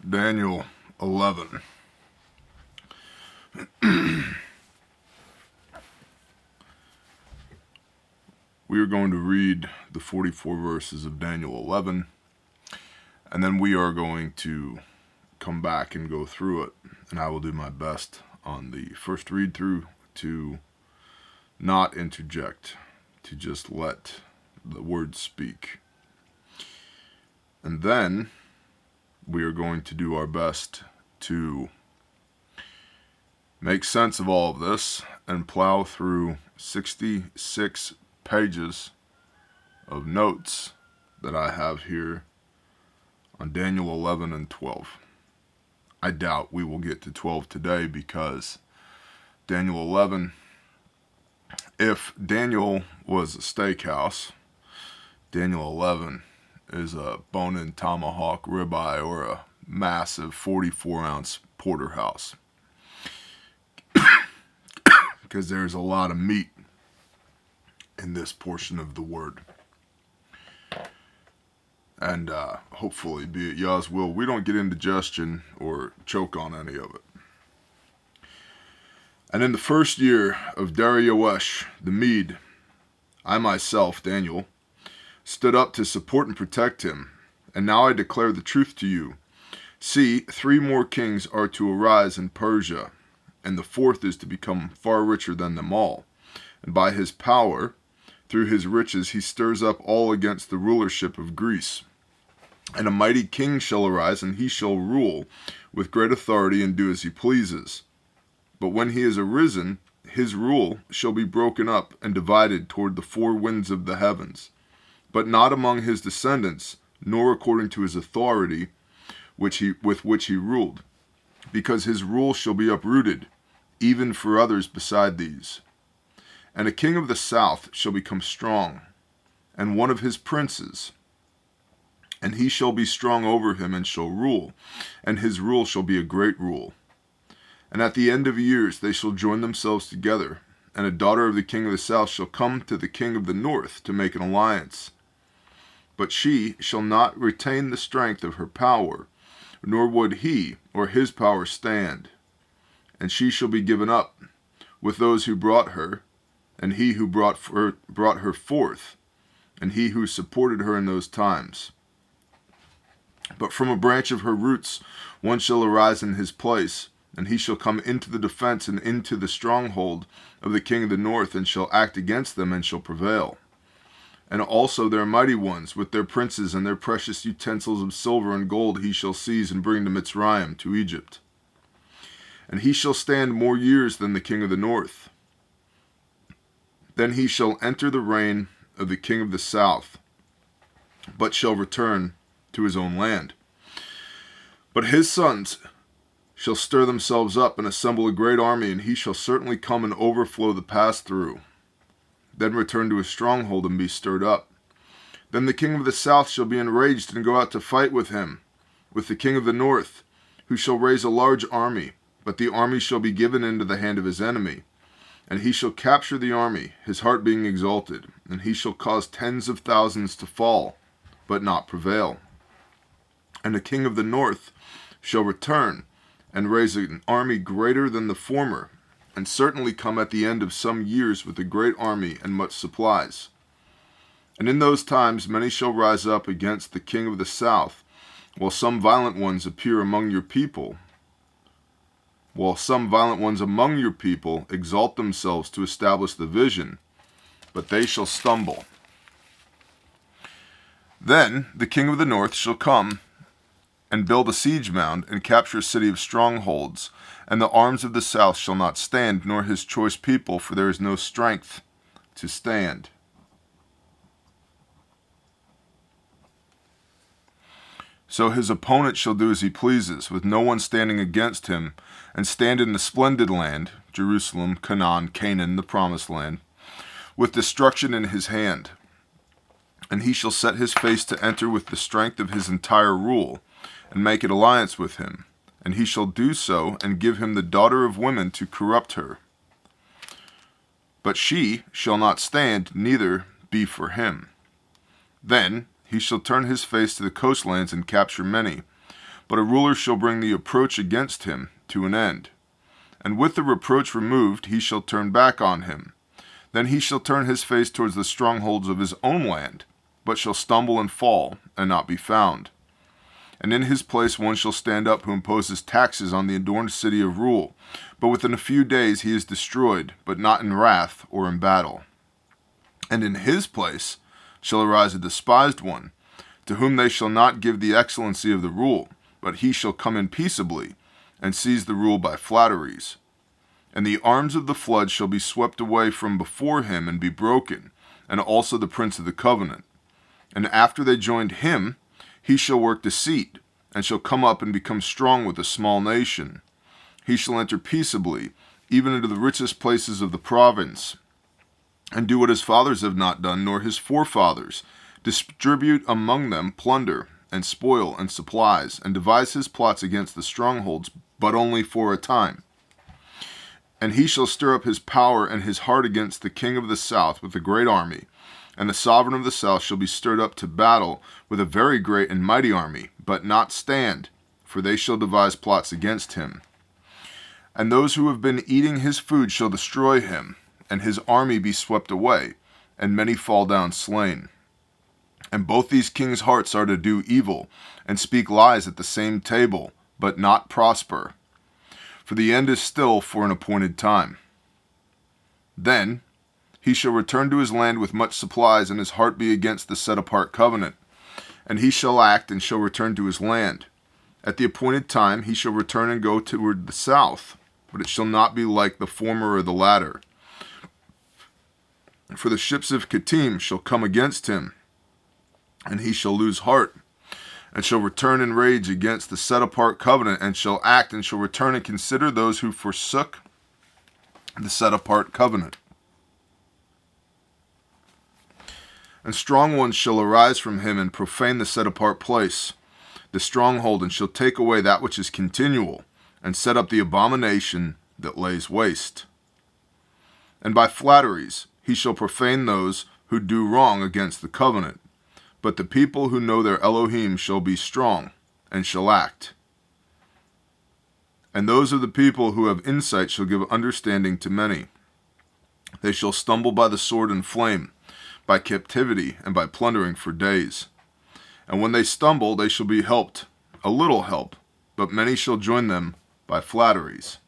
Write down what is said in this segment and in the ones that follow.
Daniel 11. We are going to read the 44 verses of Daniel 11, and then we are going to come back and go through it, and I will do my best on the first read through to not interject, to just let the word speak. And then we are going to do our best to make sense of all of this and plow through 66 pages of notes that I have here on Daniel 11 and 12. I doubt we will get to 12 today because Daniel 11, if Daniel was a steakhouse, Daniel 11 is a bone-in tomahawk ribeye or a massive 44-ounce porterhouse. Because there's a lot of meat in this portion of the word. And hopefully, be it Yah's will, we don't get indigestion or choke on any of it. And in the first year of Darius the Mede, I myself, Daniel, stood up to support and protect him. And now I declare the truth to you. See, 3 more kings are to arise in Persia, and the 4th is to become far richer than them all. And by his power, through his riches, he stirs up all against the rulership of Greece. And a mighty king shall arise, and he shall rule with great authority and do as he pleases. But when he is arisen, his rule shall be broken up and divided toward the 4 winds of the heavens, but not among his descendants, nor according to his authority with which he ruled, because his rule shall be uprooted, even for others beside these. And a king of the south shall become strong, and one of his princes, and he shall be strong over him and shall rule, and his rule shall be a great rule. And at the end of years they shall join themselves together, and a daughter of the king of the south shall come to the king of the north to make an alliance. But she shall not retain the strength of her power, nor would he or his power stand. And she shall be given up with those who brought her, and he who brought her forth, and he who supported her in those times. But from a branch of her roots one shall arise in his place, and he shall come into the defense and into the stronghold of the king of the north, and shall act against them, and shall prevail. And also their mighty ones, with their princes and their precious utensils of silver and gold, he shall seize and bring to Mitzrayim, to Egypt. And he shall stand more years than the king of the north. Then he shall enter the reign of the king of the south, but shall return to his own land. But his sons shall stir themselves up and assemble a great army, and he shall certainly come and overflow the pass-through, then return to his stronghold and be stirred up. Then the king of the south shall be enraged and go out to fight with him, with the king of the north, who shall raise a large army, but the army shall be given into the hand of his enemy. And he shall capture the army, his heart being exalted, and he shall cause tens of thousands to fall, but not prevail. And the king of the north shall return, and raise an army greater than the former, and certainly come at the end of some years with a great army and much supplies. And in those times many shall rise up against the king of the south, while some violent ones among your people exalt themselves to establish the vision, but they shall stumble. Then the king of the north shall come and build a siege mound, and capture a city of strongholds, and the arms of the south shall not stand, nor his choice people, for there is no strength to stand. So his opponent shall do as he pleases, with no one standing against him, and stand in the splendid land, Jerusalem, Canaan, the promised land, with destruction in his hand. And he shall set his face to enter with the strength of his entire rule, and make an alliance with him. And he shall do so, and give him the daughter of women to corrupt her. But she shall not stand, neither be for him. Then he shall turn his face to the coastlands and capture many. but a ruler shall bring the approach against him to an end. And with the reproach removed, he shall turn back on him. Then he shall turn his face towards the strongholds of his own land, but shall stumble and fall, and not be found. And in his place one shall stand up who imposes taxes on the adorned city of rule, but within a few days he is destroyed, but not in wrath or in battle. And in his place shall arise a despised one, to whom they shall not give the excellency of the rule, but he shall come in peaceably, and seize the rule by flatteries. And the arms of the flood shall be swept away from before him and be broken, and also the prince of the covenant. And after they joined him, he shall work deceit, and shall come up and become strong with a small nation. He shall enter peaceably, even into the richest places of the province, and do what his fathers have not done, nor his forefathers, distribute among them plunder, and spoil, and supplies, and devise his plots against the strongholds, but only for a time. And he shall stir up his power and his heart against the king of the south with a great army, and the sovereign of the south shall be stirred up to battle with a very great and mighty army, but not stand, for they shall devise plots against him. And those who have been eating his food shall destroy him, and his army be swept away, and many fall down slain. And both these kings' hearts are to do evil, and speak lies at the same table, but not prosper. For the end is still for an appointed time. Then he shall return to his land with much supplies, and his heart be against the set-apart covenant. And he shall act, and shall return to his land. At the appointed time he shall return and go toward the south, but it shall not be like the former or the latter. For the ships of Kittim shall come against him, and he shall lose heart, and shall return in rage against the set-apart covenant, and shall act, and shall return and consider those who forsook the set-apart covenant. And strong ones shall arise from him, and profane the set-apart place, the stronghold, and shall take away that which is continual, and set up the abomination that lays waste. And by flatteries he shall profane those who do wrong against the covenant. But the people who know their Elohim shall be strong, and shall act. And those of the people who have insight shall give understanding to many. They shall stumble by the sword and flame, by captivity, and by plundering for days. And when they stumble, they shall be helped, a little help, but many shall join them by flatteries.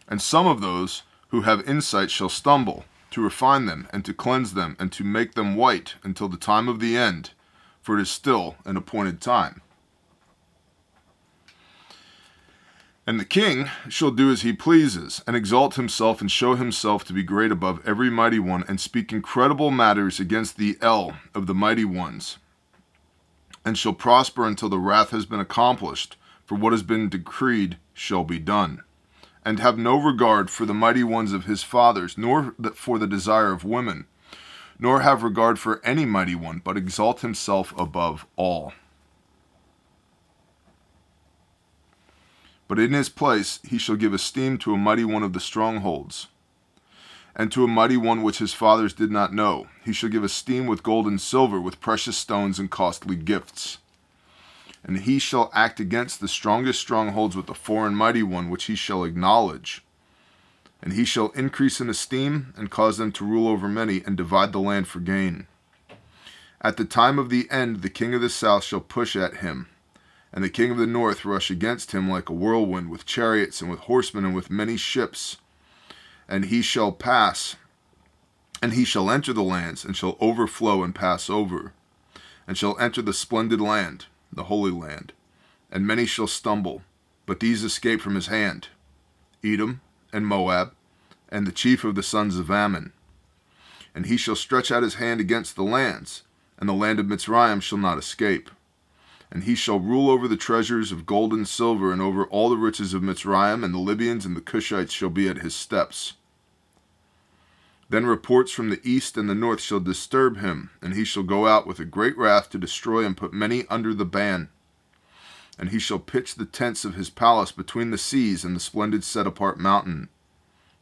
And some of those who have insight shall stumble, to refine them, and to cleanse them, and to make them white until the time of the end, for it is still an appointed time. And the king shall do as he pleases, and exalt himself, and show himself to be great above every mighty one, and speak incredible matters against the El of the mighty ones, and shall prosper until the wrath has been accomplished, for what has been decreed shall be done. And have no regard for the mighty ones of his fathers, nor for the desire of women, nor have regard for any mighty one, but exalt himself above all. But in his place he shall give esteem to a mighty one of the strongholds, and to a mighty one which his fathers did not know. He shall give esteem with gold and silver, with precious stones and costly gifts. And he shall act against the strongest strongholds with a foreign mighty one, which he shall acknowledge. And he shall increase in esteem, and cause them to rule over many, and divide the land for gain. At the time of the end the king of the south shall push at him, and the king of the north rush against him like a whirlwind, with chariots, and with horsemen, and with many ships. And he shall pass, and he shall enter the lands, and shall overflow and pass over, and shall enter the splendid land, the holy land. And many shall stumble, but these escape from his hand, Edom and Moab, and the chief of the sons of Ammon. And he shall stretch out his hand against the lands, and the land of Mitzrayim shall not escape. And he shall rule over the treasures of gold and silver, and over all the riches of Mitzrayim, and the Libyans and the Cushites shall be at his steps. Then reports from the east and the north shall disturb him, and he shall go out with a great wrath to destroy and put many under the ban. And he shall pitch the tents of his palace between the seas and the splendid set-apart mountain,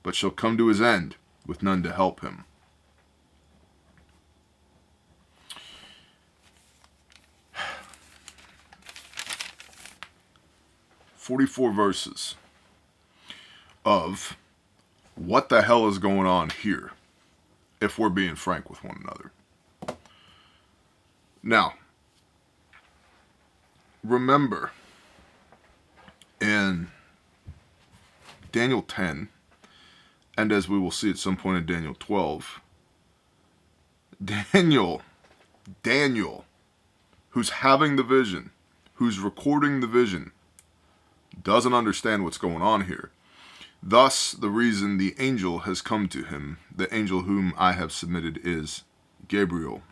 but shall come to his end with none to help him. 44 verses of what the hell is going on here, if we're being frank with one another. Now, remember, in Daniel 10, and as we will see at some point in Daniel 12, Daniel, who's having the vision, who's recording the vision, doesn't understand what's going on here. Thus, the reason the angel has come to him, the angel whom I have submitted, is Gabriel.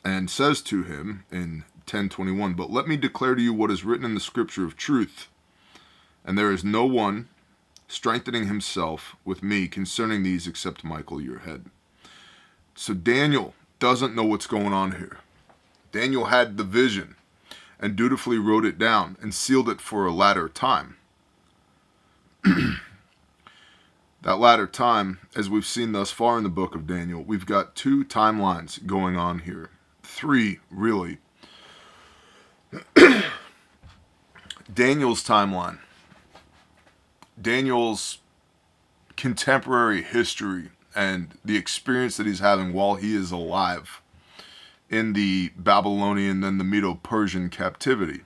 And says to him in 10:21, "But let me declare to you what is written in the scripture of truth. And there is no one strengthening himself with me concerning these except Michael, your head." So Daniel doesn't know what's going on here. Daniel had the vision and dutifully wrote it down and sealed it for a latter time. That latter time, as we've seen thus far in the book of Daniel, we've got 2 timelines going on here. 3, really. Daniel's timeline. Daniel's contemporary history and the experience that he's having while he is alive in the Babylonian and the Medo-Persian captivity.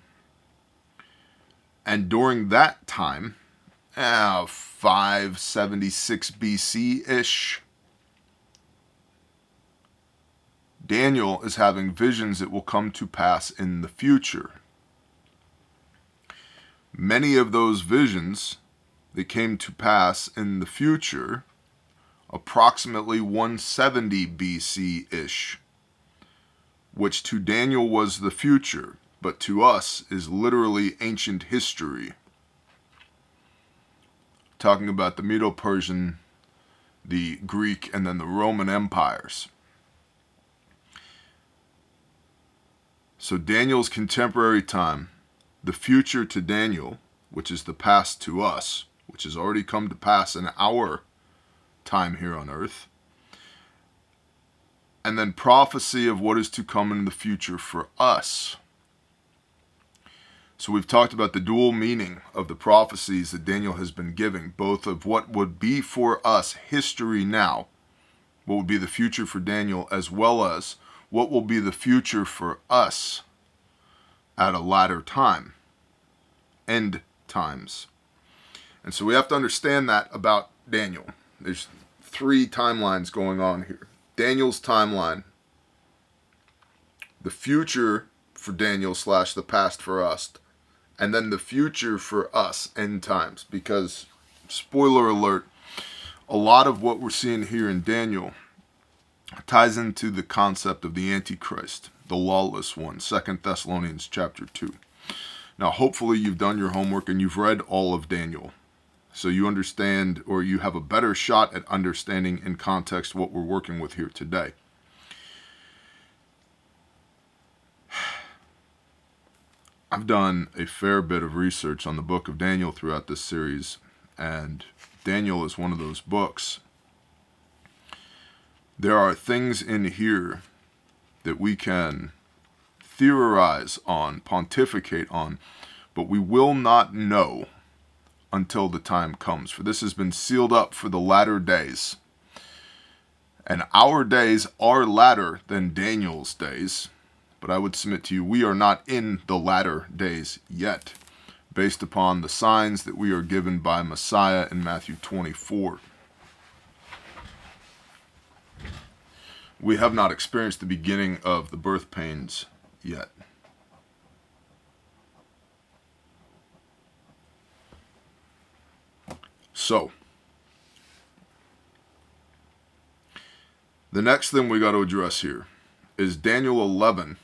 And during that time, 576 BC-ish, Daniel is having visions that will come to pass in the future. Many of those visions that came to pass in the future, approximately 170 BC-ish, which to Daniel was the future, but to us is literally ancient history. Talking about the Medo-Persian, the Greek, and then the Roman empires. So Daniel's contemporary time, the future to Daniel, which is the past to us, which has already come to pass in our time here on earth, and then prophecy of what is to come in the future for us. So we've talked about the dual meaning of the prophecies that Daniel has been giving, both of what would be for us history now, what would be the future for Daniel, as well as what will be the future for us at a latter time, end times. And so we have to understand that about Daniel. There's 3 timelines going on here. Daniel's timeline, the future for Daniel / the past for us, and then the future for us, end times. Because, spoiler alert, a lot of what we're seeing here in Daniel ties into the concept of the Antichrist, the lawless one, 2 Thessalonians chapter 2. Now, hopefully you've done your homework and you've read all of Daniel, so you understand, or you have a better shot at understanding in context what we're working with here today. I've done a fair bit of research on the book of Daniel throughout this series, and Daniel is one of those books. There are things in here that we can theorize on, pontificate on, but we will not know until the time comes. For this has been sealed up for the latter days. And our days are latter than Daniel's days. But I would submit to you, we are not in the latter days yet, based upon the signs that we are given by Messiah in Matthew 24. We have not experienced the beginning of the birth pains yet. So, the next thing we got to address here is Daniel 11.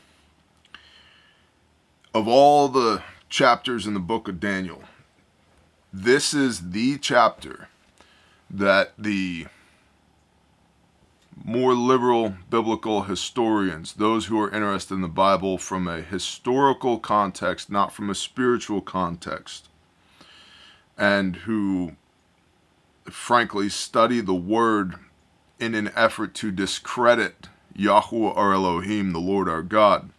Of all the chapters in the book of Daniel, this is the chapter that the more liberal biblical historians, those who are interested in the Bible from a historical context, not from a spiritual context, and who frankly study the word in an effort to discredit Yahweh our Elohim, the Lord our God,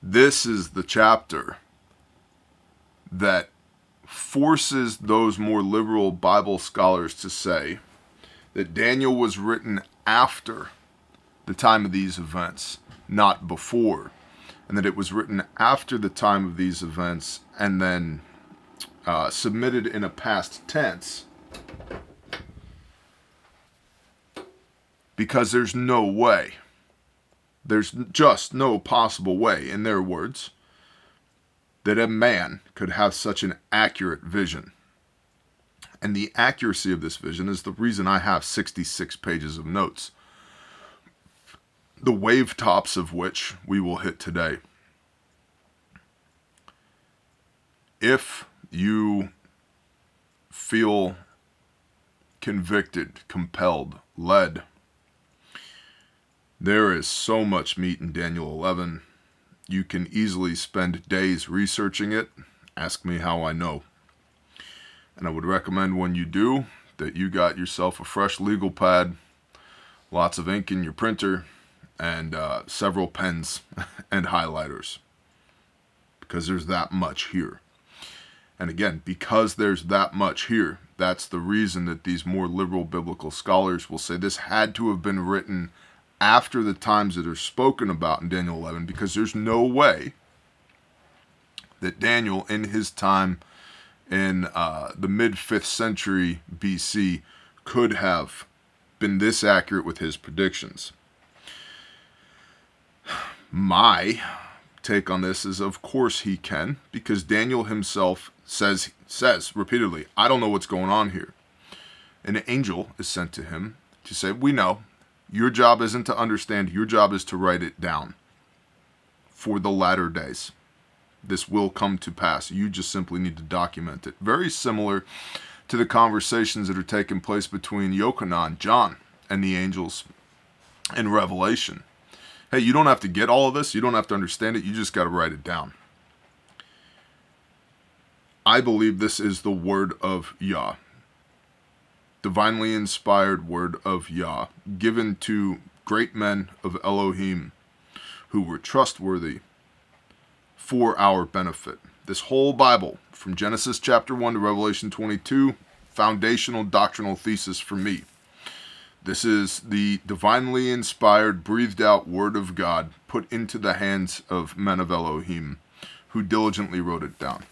This is the chapter that forces those more liberal Bible scholars to say that Daniel was written after the time of these events, not before, and that it was written after the time of these events and then submitted in a past tense, because there's no way, there's just no possible way, in their words, that a man could have such an accurate vision. And the accuracy of this vision is the reason I have 66 pages of notes, the wave tops of which we will hit today. If you feel convicted, compelled, led, there is so much meat in Daniel 11. You can easily spend days researching it. Ask me how I know. And I would recommend when you do that you got yourself a fresh legal pad, lots of ink in your printer, and several pens and highlighters, because there's that much here. And again, because there's that much here, that's the reason that these more liberal biblical scholars will say this had to have been written after the times that are spoken about in Daniel 11, because there's no way that Daniel in his time in the mid-5th century BC could have been this accurate with his predictions. My take on this is, of course he can, because Daniel himself says repeatedly, I don't know what's going on here. An angel is sent to him to say, we know, your job isn't to understand, your job is to write it down for the latter days. This will come to pass. You just simply need to document it. Very similar to the conversations that are taking place between Yochanan, John, and the angels in Revelation. Hey, you don't have to get all of this. You don't have to understand it. You just got to write it down. I believe this is the word of Yah. Divinely inspired word of Yah, given to great men of Elohim who were trustworthy for our benefit. This whole Bible, from Genesis chapter 1 to Revelation 22, foundational doctrinal thesis for me. This is the divinely inspired, breathed out word of God put into the hands of men of Elohim who diligently wrote it down.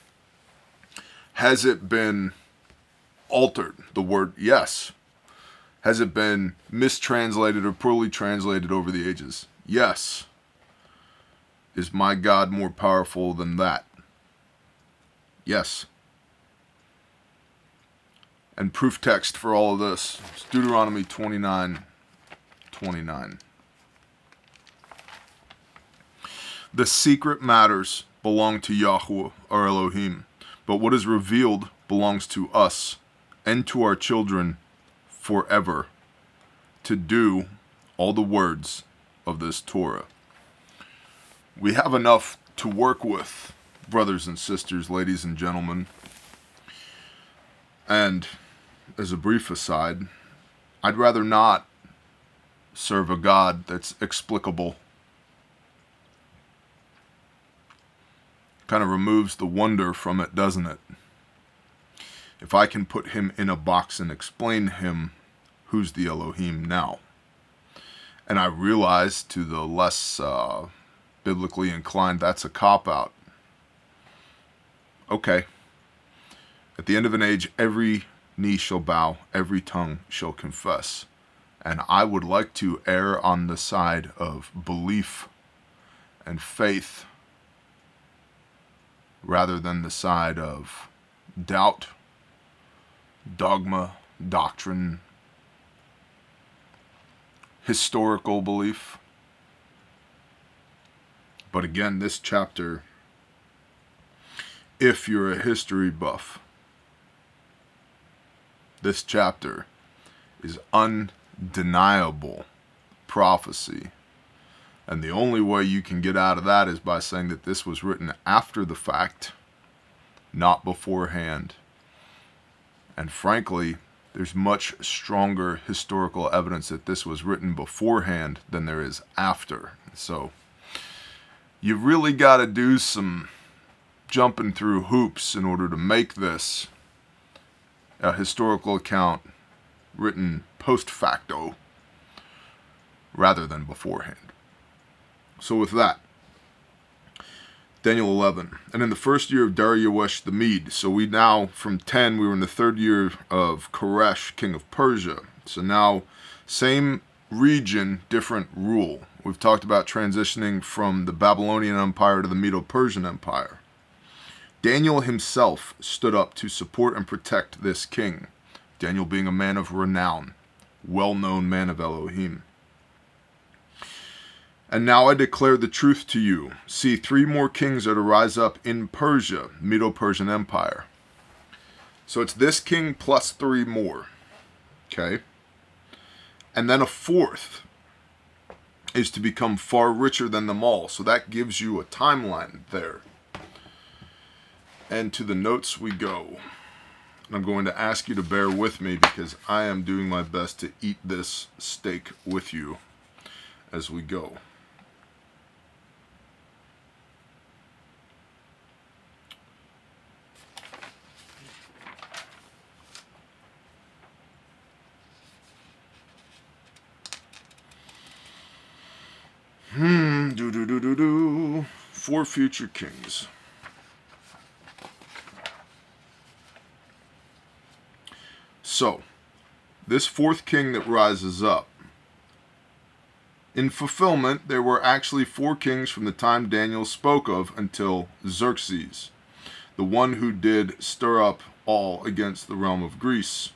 Has it been altered? The word, yes. Has it been mistranslated or poorly translated over the ages? Yes. Is my God more powerful than that? Yes. And proof text for all of this is Deuteronomy 29:29. The secret matters belong to Yahweh, our Elohim, but what is revealed belongs to us and to our children forever, to do all the words of this Torah. We have enough to work with, brothers and sisters, ladies and gentlemen. And as a brief aside, I'd rather not serve a God that's explicable. Kind of removes the wonder from it, doesn't it? If I can put him in a box and explain him, who's the Elohim now? And I realize, to the less biblically inclined, that's a cop-out. Okay. At the end of an age, every knee shall bow, every tongue shall confess. And I would like to err on the side of belief and faith rather than the side of doubt, dogma, doctrine, historical belief. But again, this chapter, if you're a history buff, this chapter is undeniable prophecy. And the only way you can get out of that is by saying that this was written after the fact, not beforehand. And frankly, there's much stronger historical evidence that this was written beforehand than there is after. So You really got to do some jumping through hoops in order to make this a historical account written post facto rather than beforehand. So with that, Daniel 11. And in the first year of Darius the Mede, so we now, from 10, we were in the third year of Koresh, king of Persia. So now, same region, different rule. We've talked about transitioning from the Babylonian Empire to the Medo-Persian Empire. Daniel himself stood up to support and protect this king. Daniel being a man of renown, well-known man of Elohim. And now I declare the truth to you. See, 3 more kings are to rise up in Persia, Medo-Persian Empire. So it's this king plus 3 more. Okay? And then a 4th is to become far richer than them all. So that gives you a timeline there. And to the notes we go. And I'm going to ask you to bear with me because I am doing my best to eat this steak with you as we go. Four future kings. So, this 4th king that rises up, in fulfillment, there were actually 4 kings from the time Daniel spoke of until Xerxes, the one who did stir up all against the realm of Greece.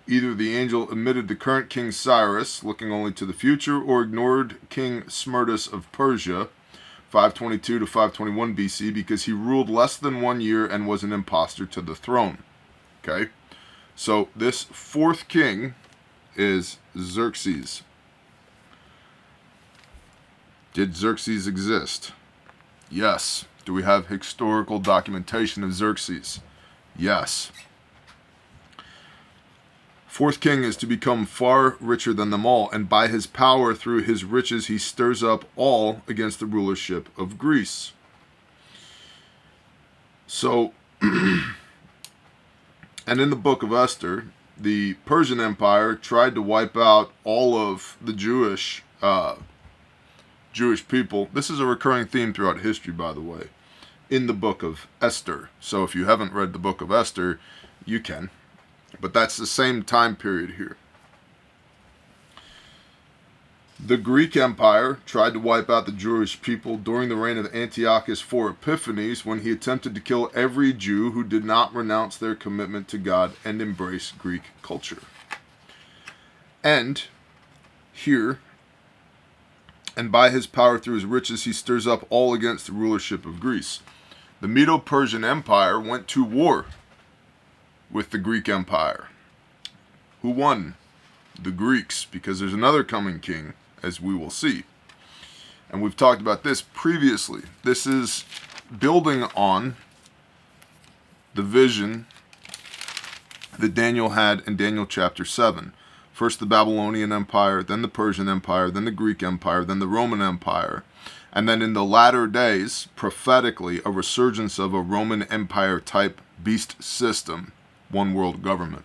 Either the angel omitted the current king Cyrus, looking only to the future, or ignored King Smerdis of Persia, 522 to 521 BC, because he ruled less than 1 year and was an impostor to the throne. Okay? So this 4th king is Xerxes. Did Xerxes exist? Yes. Do we have historical documentation of Xerxes? Yes. 4th king is to become far richer than them all, and by his power through his riches he stirs up all against the rulership of Greece. So, and in the book of Esther, the Persian Empire tried to wipe out all of the Jewish people. This is a recurring theme throughout history, by the way, in the book of Esther. So if you haven't read the book of Esther, you can. But that's the same time period here. The Greek Empire tried to wipe out the Jewish people during the reign of Antiochus IV Epiphanes, when he attempted to kill every Jew who did not renounce their commitment to God and embrace Greek culture. And here, and by his power through his riches, he stirs up all against the rulership of Greece. The Medo-Persian Empire went to war with the Greek Empire. Who won? The Greeks, because there's another coming king, as we will see. And we've talked about this previously. This is building on the vision that Daniel had in Daniel chapter 7. First the Babylonian Empire, then the Persian Empire, then the Greek Empire, then the Roman Empire. And then in the latter days, prophetically, a resurgence of a Roman Empire type beast system. One world government.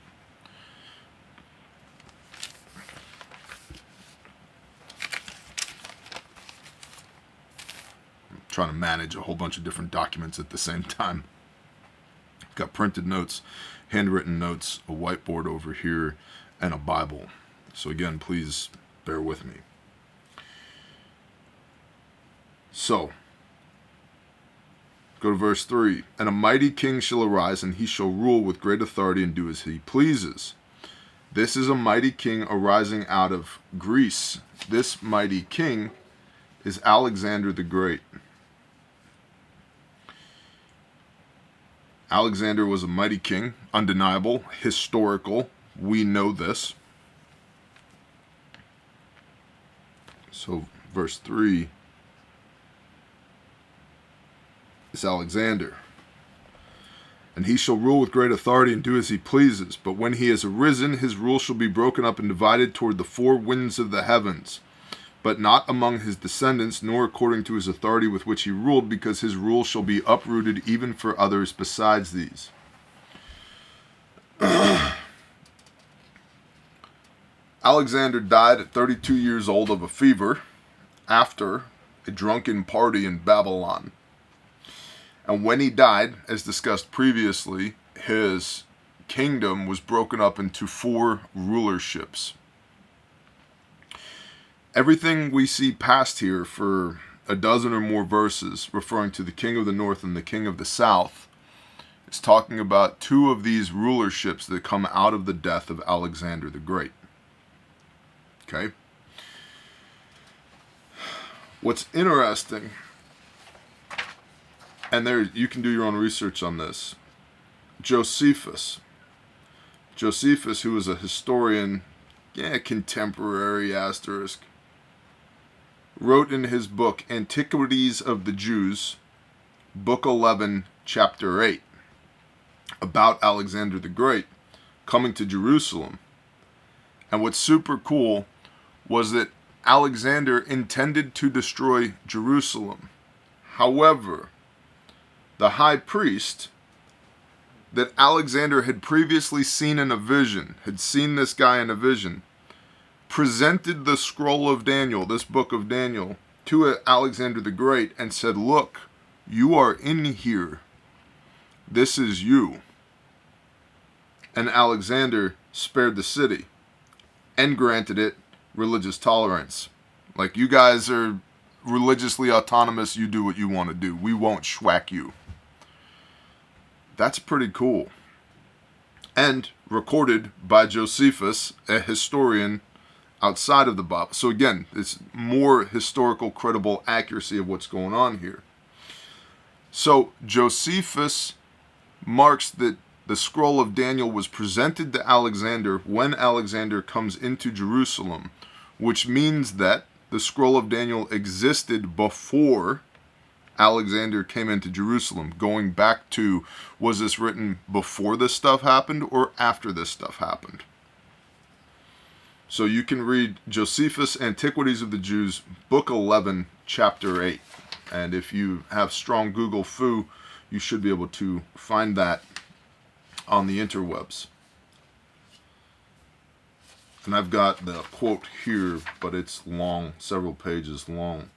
I'm trying to manage a whole bunch of different documents at the same time. Got printed notes, handwritten notes, a whiteboard over here, and a Bible. So again, please bear with me. So, go to verse 3. And a mighty king shall arise, and he shall rule with great authority and do as he pleases. This is a mighty king arising out of Greece. This mighty king is Alexander the Great. Alexander was a mighty king, undeniable, historical. We know this. So, verse 3 is Alexander. And he shall rule with great authority and do as he pleases. But when he has arisen, his rule shall be broken up and divided toward the 4 winds of the heavens. but not among his descendants, nor according to his authority with which he ruled, because his rule shall be uprooted even for others besides these. Alexander died at 32 years old of a fever after a drunken party in Babylon. And when he died, as discussed previously, his kingdom was broken up into 4 rulerships. Everything we see past here for a dozen or more verses referring to the king of the north and the king of the south is talking about 2 of these rulerships that come out of the death of Alexander the Great. Okay? What's interesting, and there you can do your own research on this, Josephus, who was a historian, contemporary asterisk, wrote in his book Antiquities of the Jews, book 11, chapter 8, about Alexander the Great coming to Jerusalem. And what's super cool was that Alexander intended to destroy Jerusalem. However, the high priest that Alexander had previously seen in a vision, had seen this guy in a vision, presented the scroll of Daniel, this book of Daniel, to Alexander the Great and said, "Look, you are in here. This is you." And Alexander spared the city and granted it religious tolerance. Like, you guys are religiously autonomous, you do what you want to do. We won't schwack you. That's pretty cool. And recorded by Josephus, a historian outside of the Bible. So again, it's more historical, credible accuracy of what's going on here. So Josephus marks that the scroll of Daniel was presented to Alexander when Alexander comes into Jerusalem, which means that the scroll of Daniel existed before Alexander came into Jerusalem. Going back to, was this written before this stuff happened or after this stuff happened? So you can read Josephus, Antiquities of the Jews, book 11, chapter 8. And if you have strong Google foo, you should be able to find that on the interwebs. And I've got the quote here, but it's long, several pages long.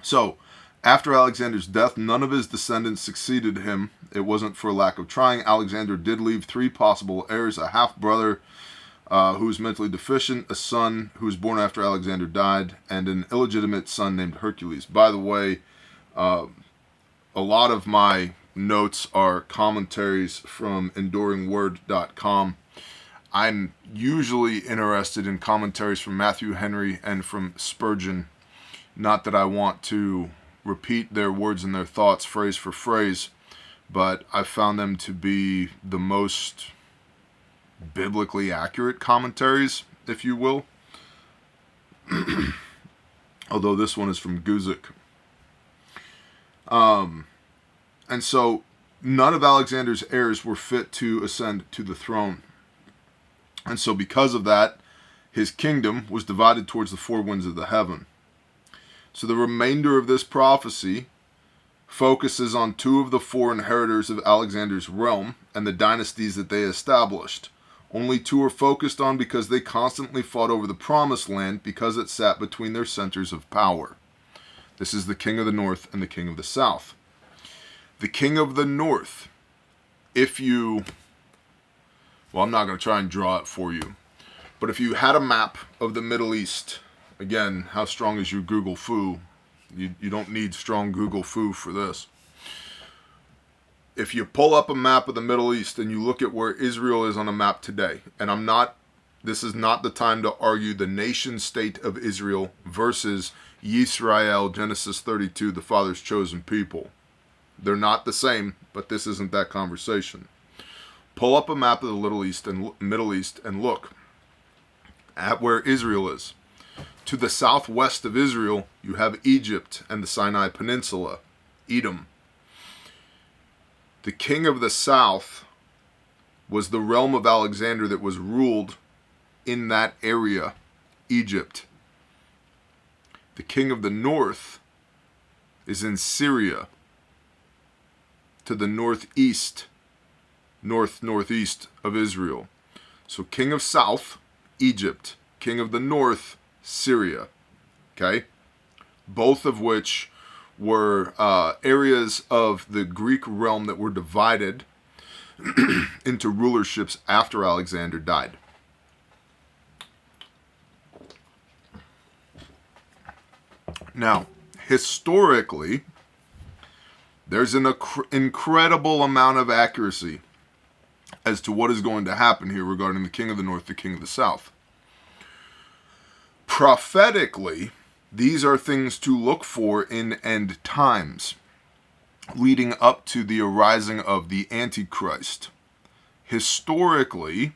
So, after Alexander's death, none of his descendants succeeded him. It wasn't for lack of trying. Alexander did leave 3 possible heirs: a half-brother who was mentally deficient, a son who was born after Alexander died, and an illegitimate son named Hercules. By the way, a lot of my notes are commentaries from enduringword.com. I'm usually interested in commentaries from Matthew Henry and from Spurgeon. Not that I want to repeat their words and their thoughts phrase for phrase, but I found them to be the most biblically accurate commentaries, if you will. Although this one is from Guzik. And so none of Alexander's heirs were fit to ascend to the throne. And so because of that, his kingdom was divided towards the 4 winds of the heaven. So the remainder of this prophecy focuses on 2 of the 4 inheritors of Alexander's realm and the dynasties that they established. Only 2 are focused on because they constantly fought over the promised land because it sat between their centers of power. This is the king of the north and the king of the south. The king of the north, I'm not going to try and draw it for you, but if you had a map of the Middle East, again, how strong is your Google foo? You don't need strong Google foo for this. If you pull up a map of the Middle East and you look at where Israel is on a map today, and this is not the time to argue the nation state of Israel versus Yisrael, Genesis 32, the Father's chosen people. They're not the same, but this isn't that conversation. Pull up a map of the Middle East and look at where Israel is. To the southwest of Israel, you have Egypt and the Sinai Peninsula, Edom. The king of the south was the realm of Alexander that was ruled in that area, Egypt. The king of the north is in Syria, to the northeast, northeast of Israel. So king of south, Egypt. King of the north, Syria. Okay? Both of which were areas of the Greek realm that were divided into rulerships after Alexander died. Now, historically, there's an incredible amount of accuracy as to what is going to happen here regarding the king of the north, the king of the south. Prophetically, these are things to look for in end times, leading up to the arising of the Antichrist. Historically,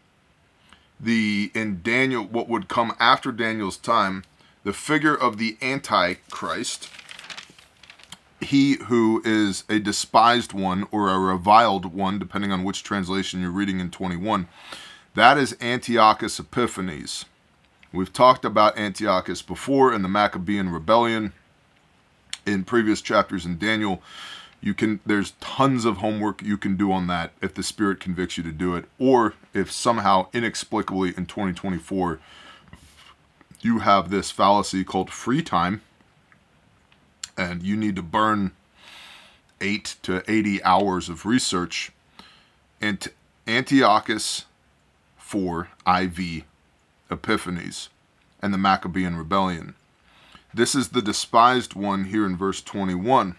in Daniel, what would come after Daniel's time, the figure of the Antichrist, he who is a despised one or a reviled one, depending on which translation you're reading in 21, that is Antiochus Epiphanes. We've talked about Antiochus before in the Maccabean rebellion, in previous chapters in Daniel. There's tons of homework you can do on that if the Spirit convicts you to do it, or if somehow inexplicably in 2024 you have this fallacy called free time, and you need to burn 8 to 80 hours of research. And Antiochus 4 IV Epiphanes and the Maccabean rebellion. This is the despised one here in verse 21.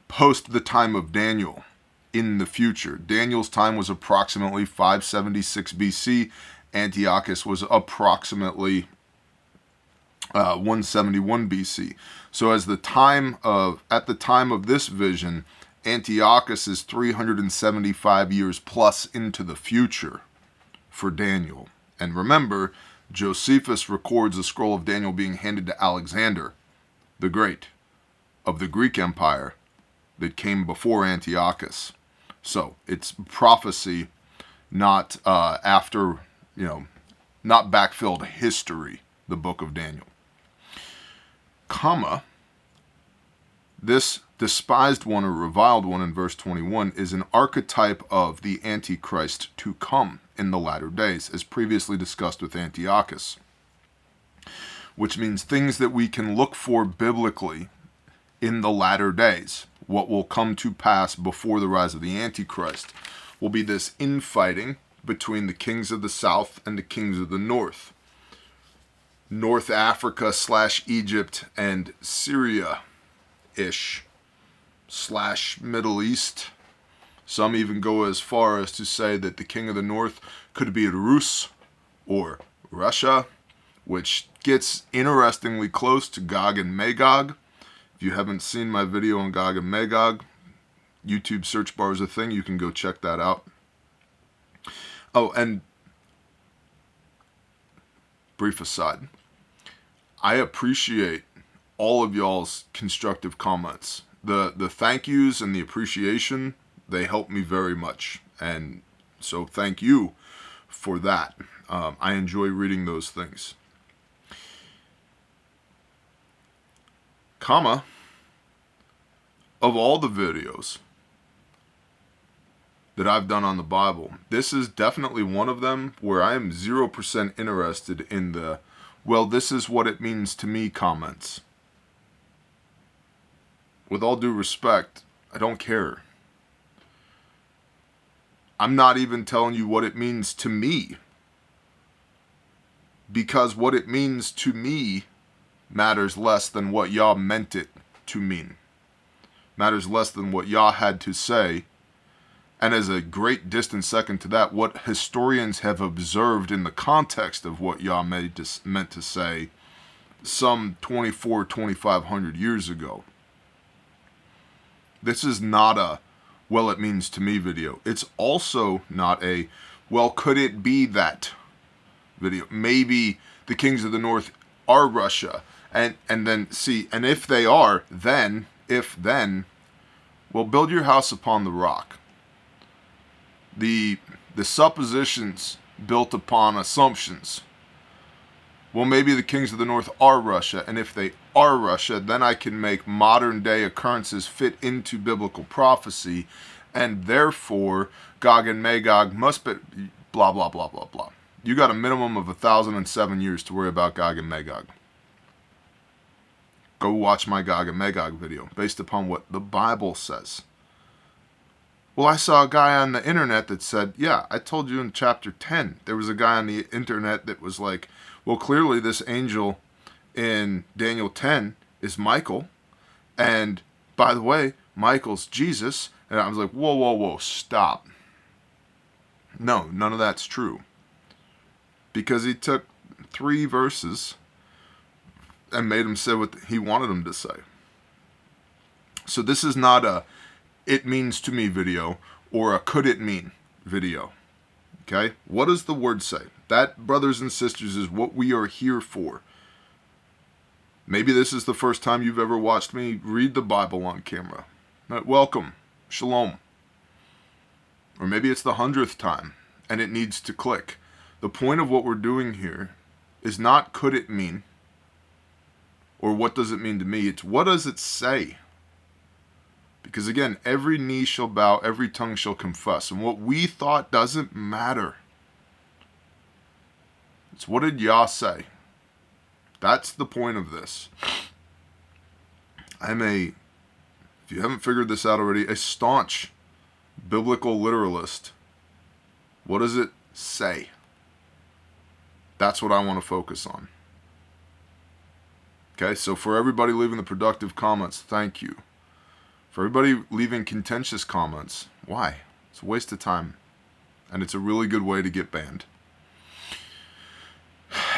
Post the time of Daniel, in the future. Daniel's time was approximately 576 BC. Antiochus was approximately 171 BC. So at the time of this vision, Antiochus is 375 years plus into the future for Daniel. And remember, Josephus records the scroll of Daniel being handed to Alexander the Great of the Greek Empire that came before Antiochus. So it's prophecy, not not backfilled history, the book of Daniel. This despised one or reviled one in verse 21 is an archetype of the Antichrist to come in the latter days, as previously discussed with Antiochus, which means things that we can look for biblically in the latter days. What will come to pass before the rise of the Antichrist will be this infighting between the kings of the south and the kings of the north. North Africa / Egypt and Syria-ish / Middle East. Some even go as far as to say that the king of the north could be Rus or Russia, which gets interestingly close to Gog and Magog. If you haven't seen my video on Gog and Magog, YouTube search bar is a thing. You can go check that out. Oh, and brief aside, I appreciate all of y'all's constructive comments. The thank yous and the appreciation, they help me very much. And so thank you for that. I enjoy reading those things. Of all the videos that I've done on the Bible, this is definitely one of them where I am 0% interested in the, well, this is what it means to me comments. With all due respect, I don't care. I'm not even telling you what it means to me, because what it means to me matters less than what y'all meant it to mean. Matters less than what y'all had to say. And as a great distant second to that, what historians have observed in the context of what y'all meant to say some 2,500 years ago. This is not a, well, it means to me video. It's also not a, well, could it be that video? Maybe the kings of the north are Russia. And then see, and if they are, then, well, build your house upon the rock. the suppositions built upon assumptions. Well, maybe the kings of the north are Russia, and if they are Russia, then I can make modern day occurrences fit into biblical prophecy, and therefore Gog and Magog must be blah, blah, blah, blah, blah. You got a minimum of 1,007 years to worry about Gog and Magog. Go watch my Gog and Magog video, based upon what the Bible says. Well, I saw a guy on the internet that said, yeah, I told you in chapter 10, there was a guy on the internet that was like, well, clearly this angel in Daniel 10 is Michael. And by the way, Michael's Jesus. And I was like, whoa, whoa, whoa, stop. No, none of that's true. Because he took 3 verses and made them say what he wanted them to say. So this is not a it means to me video or a could it mean video. Okay? What does the word say? That, brothers and sisters, is what we are here for. Maybe this is the first time you've ever watched me read the Bible on camera. Welcome. Shalom. Or maybe it's the 100th time and it needs to click. The point of what we're doing here is not could it mean or what does it mean to me. It's what does it say? Because again, every knee shall bow, every tongue shall confess. And what we thought doesn't matter. It's what did Yah say? That's the point of this. If you haven't figured this out already, a staunch biblical literalist. What does it say? That's what I want to focus on. Okay, so for everybody leaving the productive comments, thank you. For everybody leaving contentious comments, why? It's a waste of time. And it's a really good way to get banned.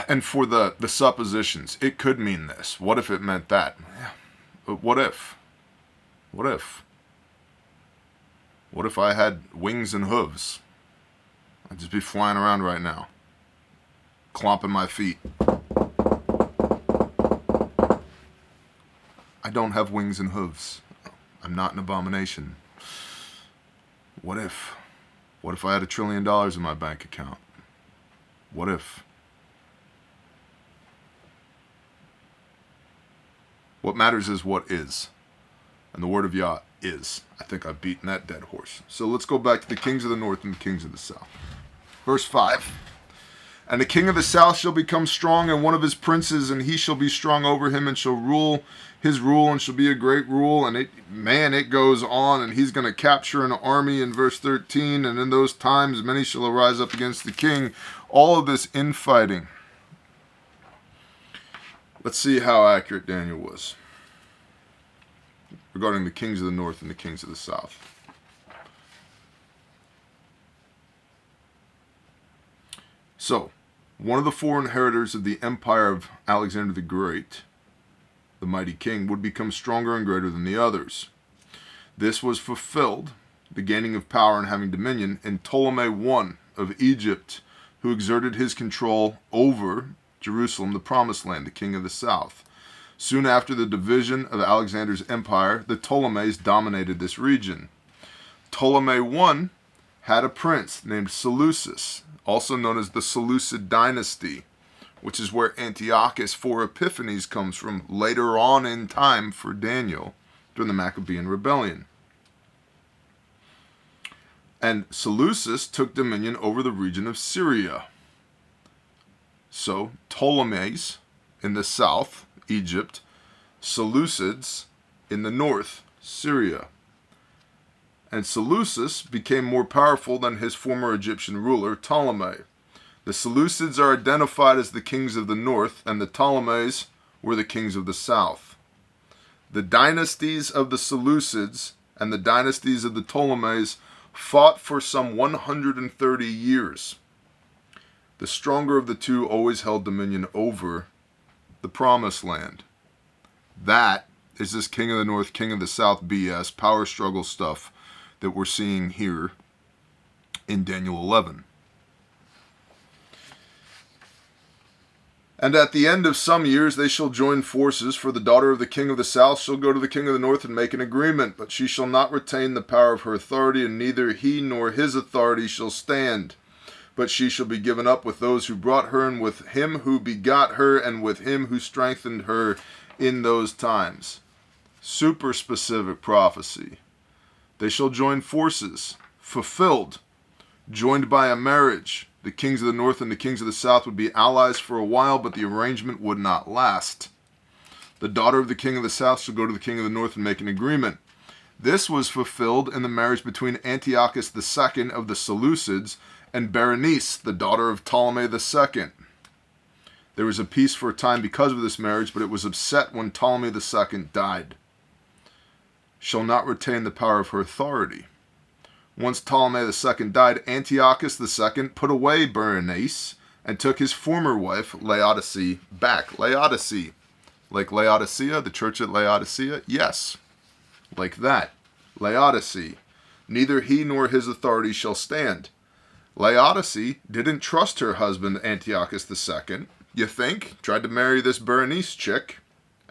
And for the suppositions, it could mean this. What if it meant that? Yeah. But what if? What if? What if I had wings and hooves? I'd just be flying around right now. Clomping my feet. I don't have wings and hooves. I'm not an abomination. What if? What if I had $1 trillion in my bank account? What if? What matters is what is. And the word of Yah is. I think I've beaten that dead horse. So let's go back to the kings of the north and the kings of the south. Verse 5. And the king of the south shall become strong, and one of his princes, and he shall be strong over him, and shall rule his rule, and shall be a great rule. And it goes on, and he's going to capture an army in verse 13. And in those times many shall arise up against the king. All of this infighting. Let's see how accurate Daniel was regarding the kings of the north and the kings of the south. So, one of the 4 inheritors of the empire of Alexander the Great, the mighty king, would become stronger and greater than the others. This was fulfilled, the gaining of power and having dominion, in Ptolemy I of Egypt, who exerted his control over Jerusalem, the promised land, the king of the south. Soon after the division of Alexander's empire, the Ptolemies dominated this region. Ptolemy I had a prince named Seleucus, also known as the Seleucid dynasty, which is where Antiochus 4 Epiphanes comes from later on in time for Daniel during the Maccabean rebellion. And Seleucus took dominion over the region of Syria. So Ptolemies in the south, Egypt, Seleucids in the north, Syria. And Seleucus became more powerful than his former Egyptian ruler, Ptolemy. The Seleucids are identified as the kings of the north, and the Ptolemies were the kings of the south. The dynasties of the Seleucids and the dynasties of the Ptolemies fought for some 130 years. The stronger of the two always held dominion over the promised land. That is this king of the north, king of the south BS, power struggle stuff that we're seeing here in Daniel 11. And at the end of some years they shall join forces, for the daughter of the king of the south shall go to the king of the north and make an agreement, but she shall not retain the power of her authority, and neither he nor his authority shall stand. But she shall be given up with those who brought her, and with him who begot her, and with him who strengthened her in those times. Super specific prophecy. They shall join forces, fulfilled, joined by a marriage. The kings of the north and the kings of the south would be allies for a while, but the arrangement would not last. The daughter of the king of the south shall go to the king of the north and make an agreement. This was fulfilled in the marriage between Antiochus II of the Seleucids and Berenice, the daughter of Ptolemy II. There was a peace for a time because of this marriage, but it was upset when Ptolemy II died. Shall not retain the power of her authority. Once Ptolemy II died, Antiochus II put away Berenice and took his former wife, Laodice, back. Laodice. Like Laodicea, the church at Laodicea? Yes. Like that. Laodice. Neither he nor his authority shall stand. Laodice didn't trust her husband, Antiochus II. You think? Tried to marry this Berenice chick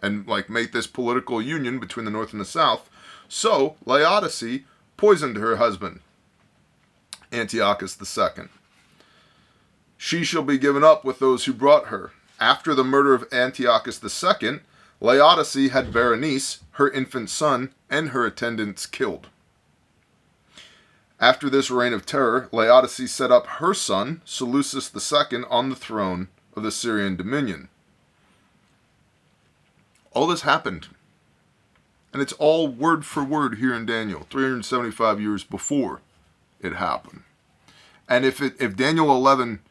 and make this political union between the north and the south. So, Laodice poisoned her husband, Antiochus II. She shall be given up with those who brought her. After the murder of Antiochus II, Laodice had Berenice, her infant son, and her attendants killed. After this reign of terror, Laodice set up her son, Seleucus II, on the throne of the Syrian dominion. All this happened. And it's all word for word here in Daniel, 375 years before it happened. And if Daniel 11,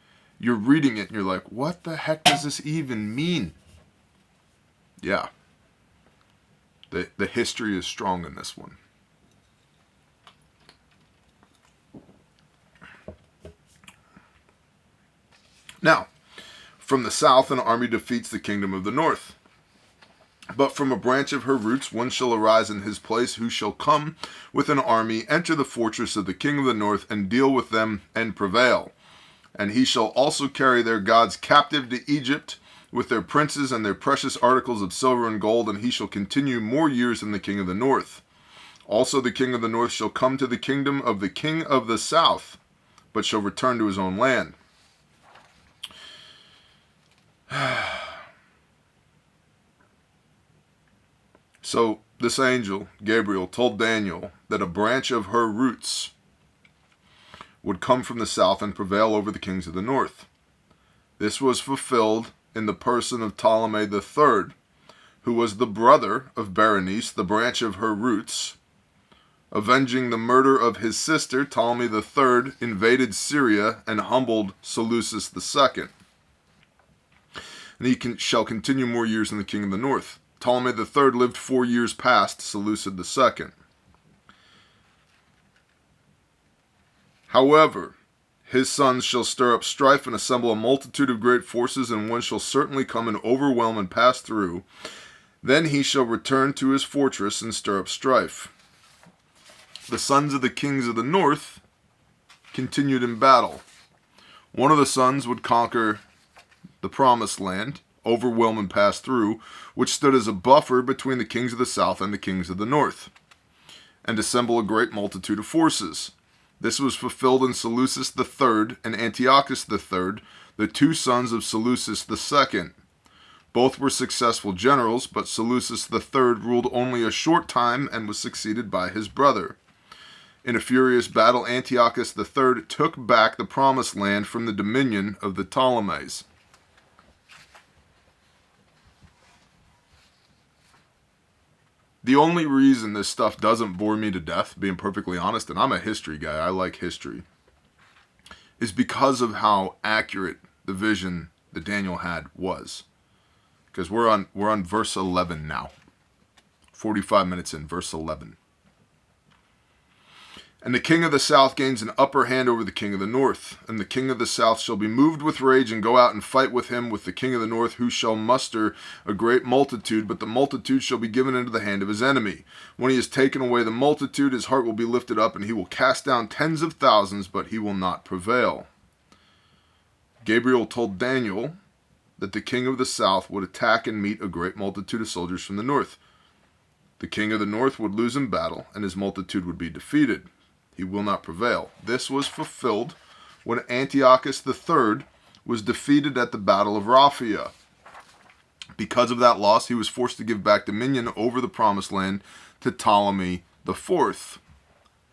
you're reading it and you're like, what the heck does this even mean? Yeah. The history is strong in this one. Now, from the south an army defeats the kingdom of the north. But from a branch of her roots one shall arise in his place, who shall come with an army, enter the fortress of the king of the north, and deal with them, and prevail. And he shall also carry their gods captive to Egypt, with their princes and their precious articles of silver and gold, and he shall continue more years than the king of the north. Also the king of the north shall come to the kingdom of the king of the south, but shall return to his own land. So this angel, Gabriel, told Daniel that a branch of her roots would come from the south and prevail over the kings of the north. This was fulfilled in the person of Ptolemy III, who was the brother of Berenice, the branch of her roots. Avenging the murder of his sister, Ptolemy III invaded Syria and humbled Seleucus II. And he shall continue more years than the king of the north. Ptolemy III lived 4 years past Seleucus II. However, his sons shall stir up strife and assemble a multitude of great forces, and one shall certainly come and overwhelm and pass through. Then he shall return to his fortress and stir up strife. The sons of the kings of the north continued in battle. One of the sons would conquer the promised land, overwhelm and pass through, which stood as a buffer between the kings of the south and the kings of the north, and assemble a great multitude of forces. This was fulfilled in Seleucus III and Antiochus III, the two sons of Seleucus II. Both were successful generals, but Seleucus III ruled only a short time and was succeeded by his brother. In a furious battle, Antiochus III took back the promised land from the dominion of the Ptolemies. The only reason this stuff doesn't bore me to death, being perfectly honest, and I'm a history guy, I like history, is because of how accurate the vision that Daniel had was. Because we're on verse 11 now. 45 minutes in, verse 11. And the king of the south gains an upper hand over the king of the north. And the king of the south shall be moved with rage and go out and fight with him with the king of the north, who shall muster a great multitude, but the multitude shall be given into the hand of his enemy. When he has taken away the multitude, his heart will be lifted up, and he will cast down tens of thousands, but he will not prevail. Gabriel told Daniel that the king of the south would attack and meet a great multitude of soldiers from the north. The king of the north would lose in battle, and his multitude would be defeated. He will not prevail. This was fulfilled when Antiochus III was defeated at the Battle of Raphia. Because of that loss, he was forced to give back dominion over the promised land to Ptolemy IV.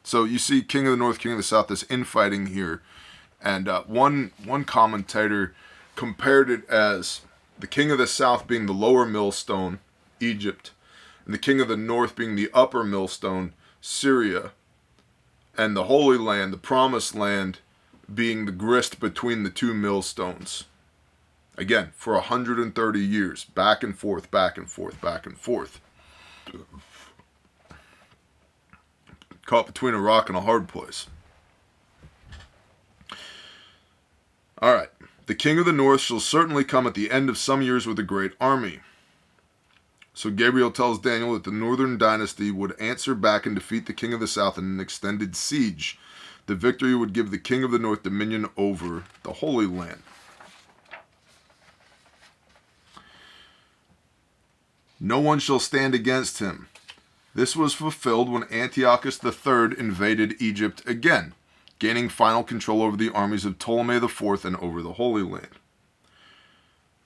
So you see king of the north, king of the south, this infighting here. And one commentator compared it as the king of the south being the lower millstone, Egypt, and the king of the north being the upper millstone, Syria, and the Holy Land, the promised land, being the grist between the two millstones. Again, for 130 years, back and forth, back and forth, back and forth. Caught between a rock and a hard place. All right. The king of the north shall certainly come at the end of some years with a great army. So Gabriel tells Daniel that the northern dynasty would answer back and defeat the king of the south in an extended siege. The victory would give the king of the north dominion over the Holy Land. No one shall stand against him. This was fulfilled when Antiochus III invaded Egypt again, gaining final control over the armies of Ptolemy IV and over the Holy Land.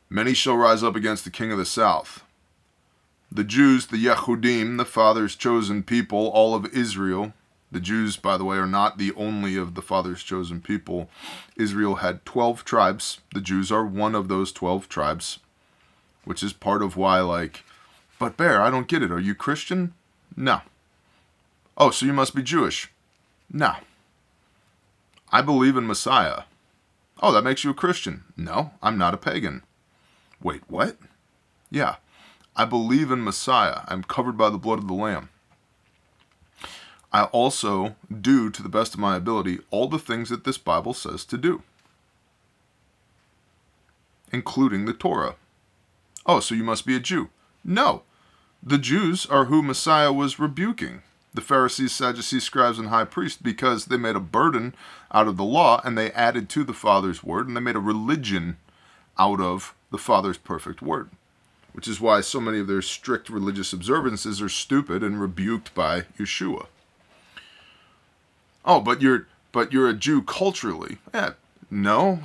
Many shall rise up against the king of the south. The Jews, the Yehudim, the Father's chosen people, all of Israel. The Jews, by the way, are not the only of the Father's chosen people. Israel had 12 tribes. The Jews are one of those 12 tribes, which is part of why, but Bear, I don't get it. Are you Christian? No. Oh, so you must be Jewish? No. I believe in Messiah. Oh, that makes you a Christian. No, I'm not a pagan. Wait, what? Yeah, I believe in Messiah. I'm covered by the blood of the Lamb. I also do, to the best of my ability, all the things that this Bible says to do, including the Torah. Oh, so you must be a Jew. No, the Jews are who Messiah was rebuking. The Pharisees, Sadducees, scribes, and high priests, because they made a burden out of the law and they added to the Father's word, and they made a religion out of the Father's perfect word, which is why so many of their strict religious observances are stupid and rebuked by Yeshua. Oh, but you're a Jew culturally. Yeah, no,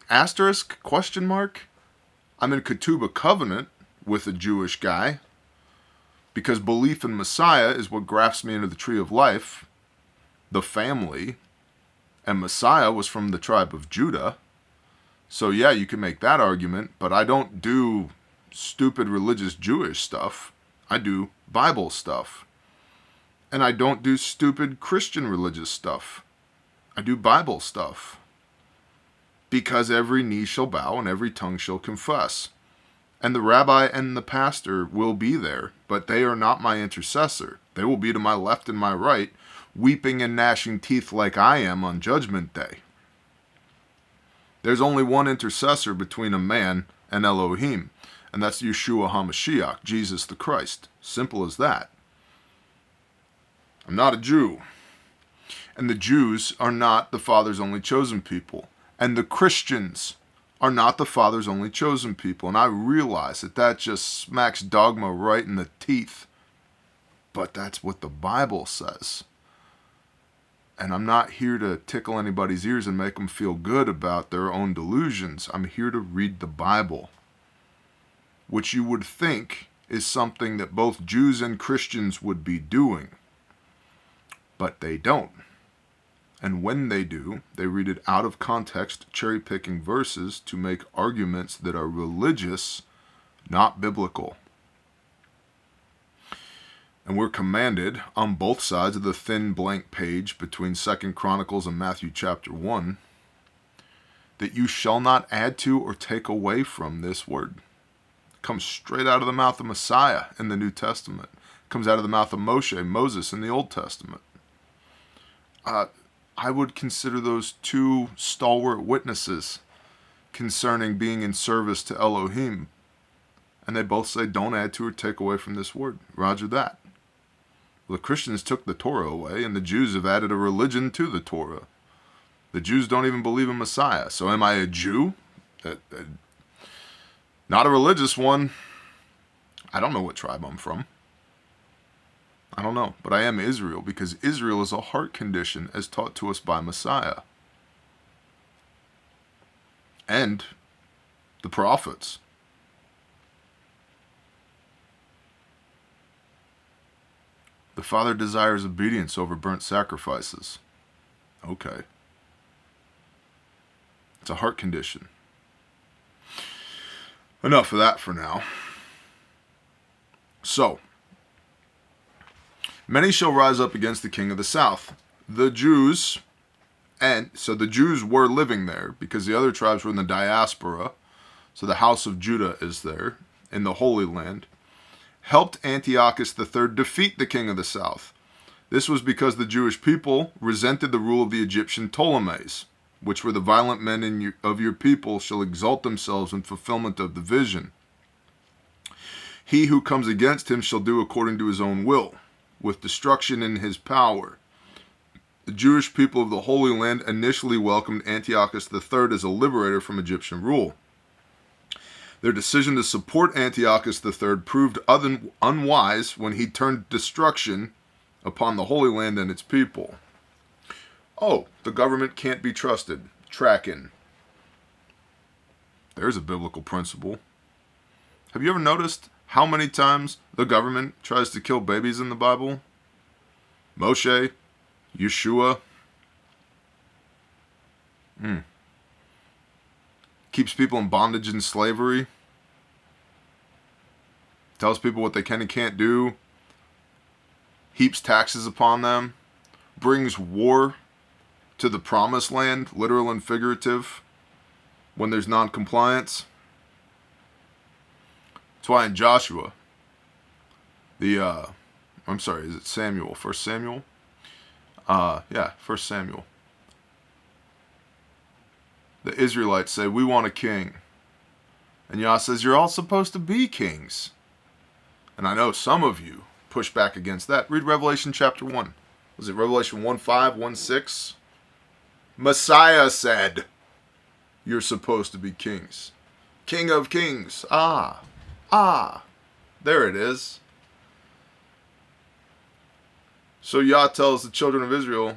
asterisk, question mark. I'm in Ketubah covenant with a Jewish guy, because belief in Messiah is what grafts me into the tree of life, the family, and Messiah was from the tribe of Judah. So yeah, you can make that argument, but I don't do stupid religious Jewish stuff. I do Bible stuff. And I don't do stupid Christian religious stuff. I do Bible stuff. Because every knee shall bow and every tongue shall confess. And the rabbi and the pastor will be there, but they are not my intercessor. They will be to my left and my right, weeping and gnashing teeth like I am on Judgment Day. There's only one intercessor between a man and Elohim, and that's Yeshua HaMashiach, Jesus the Christ. Simple as that. I'm not a Jew. And the Jews are not the Father's only chosen people. And the Christians are not the Father's only chosen people. And I realize that just smacks dogma right in the teeth. But that's what the Bible says. And I'm not here to tickle anybody's ears and make them feel good about their own delusions. I'm here to read the Bible, which you would think is something that both Jews and Christians would be doing. But they don't. And when they do, they read it out of context, cherry-picking verses to make arguments that are religious, not biblical. And we're commanded on both sides of the thin blank page between 2 Chronicles and Matthew chapter 1 that you shall not add to or take away from this word. It comes straight out of the mouth of Messiah in the New Testament. It comes out of the mouth of Moses in the Old Testament. I would consider those two stalwart witnesses concerning being in service to Elohim. And they both say, don't add to or take away from this word. Roger that. Well, the Christians took the Torah away, and the Jews have added a religion to the Torah. The Jews don't even believe in Messiah. So am I a Jew? Not a religious one. I don't know what tribe I'm from. I don't know, but I am Israel because Israel is a heart condition as taught to us by Messiah and the prophets. The Father desires obedience over burnt sacrifices. Okay. It's a heart condition. Enough of that for now. So, many shall rise up against the king of the south. The Jews, and so the Jews were living there because the other tribes were in the diaspora. So the house of Judah is there in the Holy Land. Helped Antiochus III defeat the king of the south. This was because the Jewish people resented the rule of the Egyptian Ptolemies, which were the violent men of your people shall exalt themselves in fulfillment of the vision. He who comes against him shall do according to his own will, with destruction in his power. The Jewish people of the Holy Land initially welcomed Antiochus III as a liberator from Egyptian rule. Their decision to support Antiochus III proved unwise when he turned destruction upon the Holy Land and its people. Oh, the government can't be trusted. Tracking. There's a biblical principle. Have you ever noticed how many times the government tries to kill babies in the Bible? Moshe, Yeshua. Keeps people in bondage and slavery. Tells people what they can and can't do. Heaps taxes upon them. Brings war to the promised land, literal and figurative, when there's non-compliance. That's why in Joshua, is it Samuel? 1 Samuel? 1 Samuel. The Israelites say, we want a king. And Yah says, you're all supposed to be kings. And I know some of you push back against that. Read Revelation chapter 1. Was it Revelation 1:5, 1:6? Messiah said, you're supposed to be kings. King of kings. There it is. So Yah tells the children of Israel,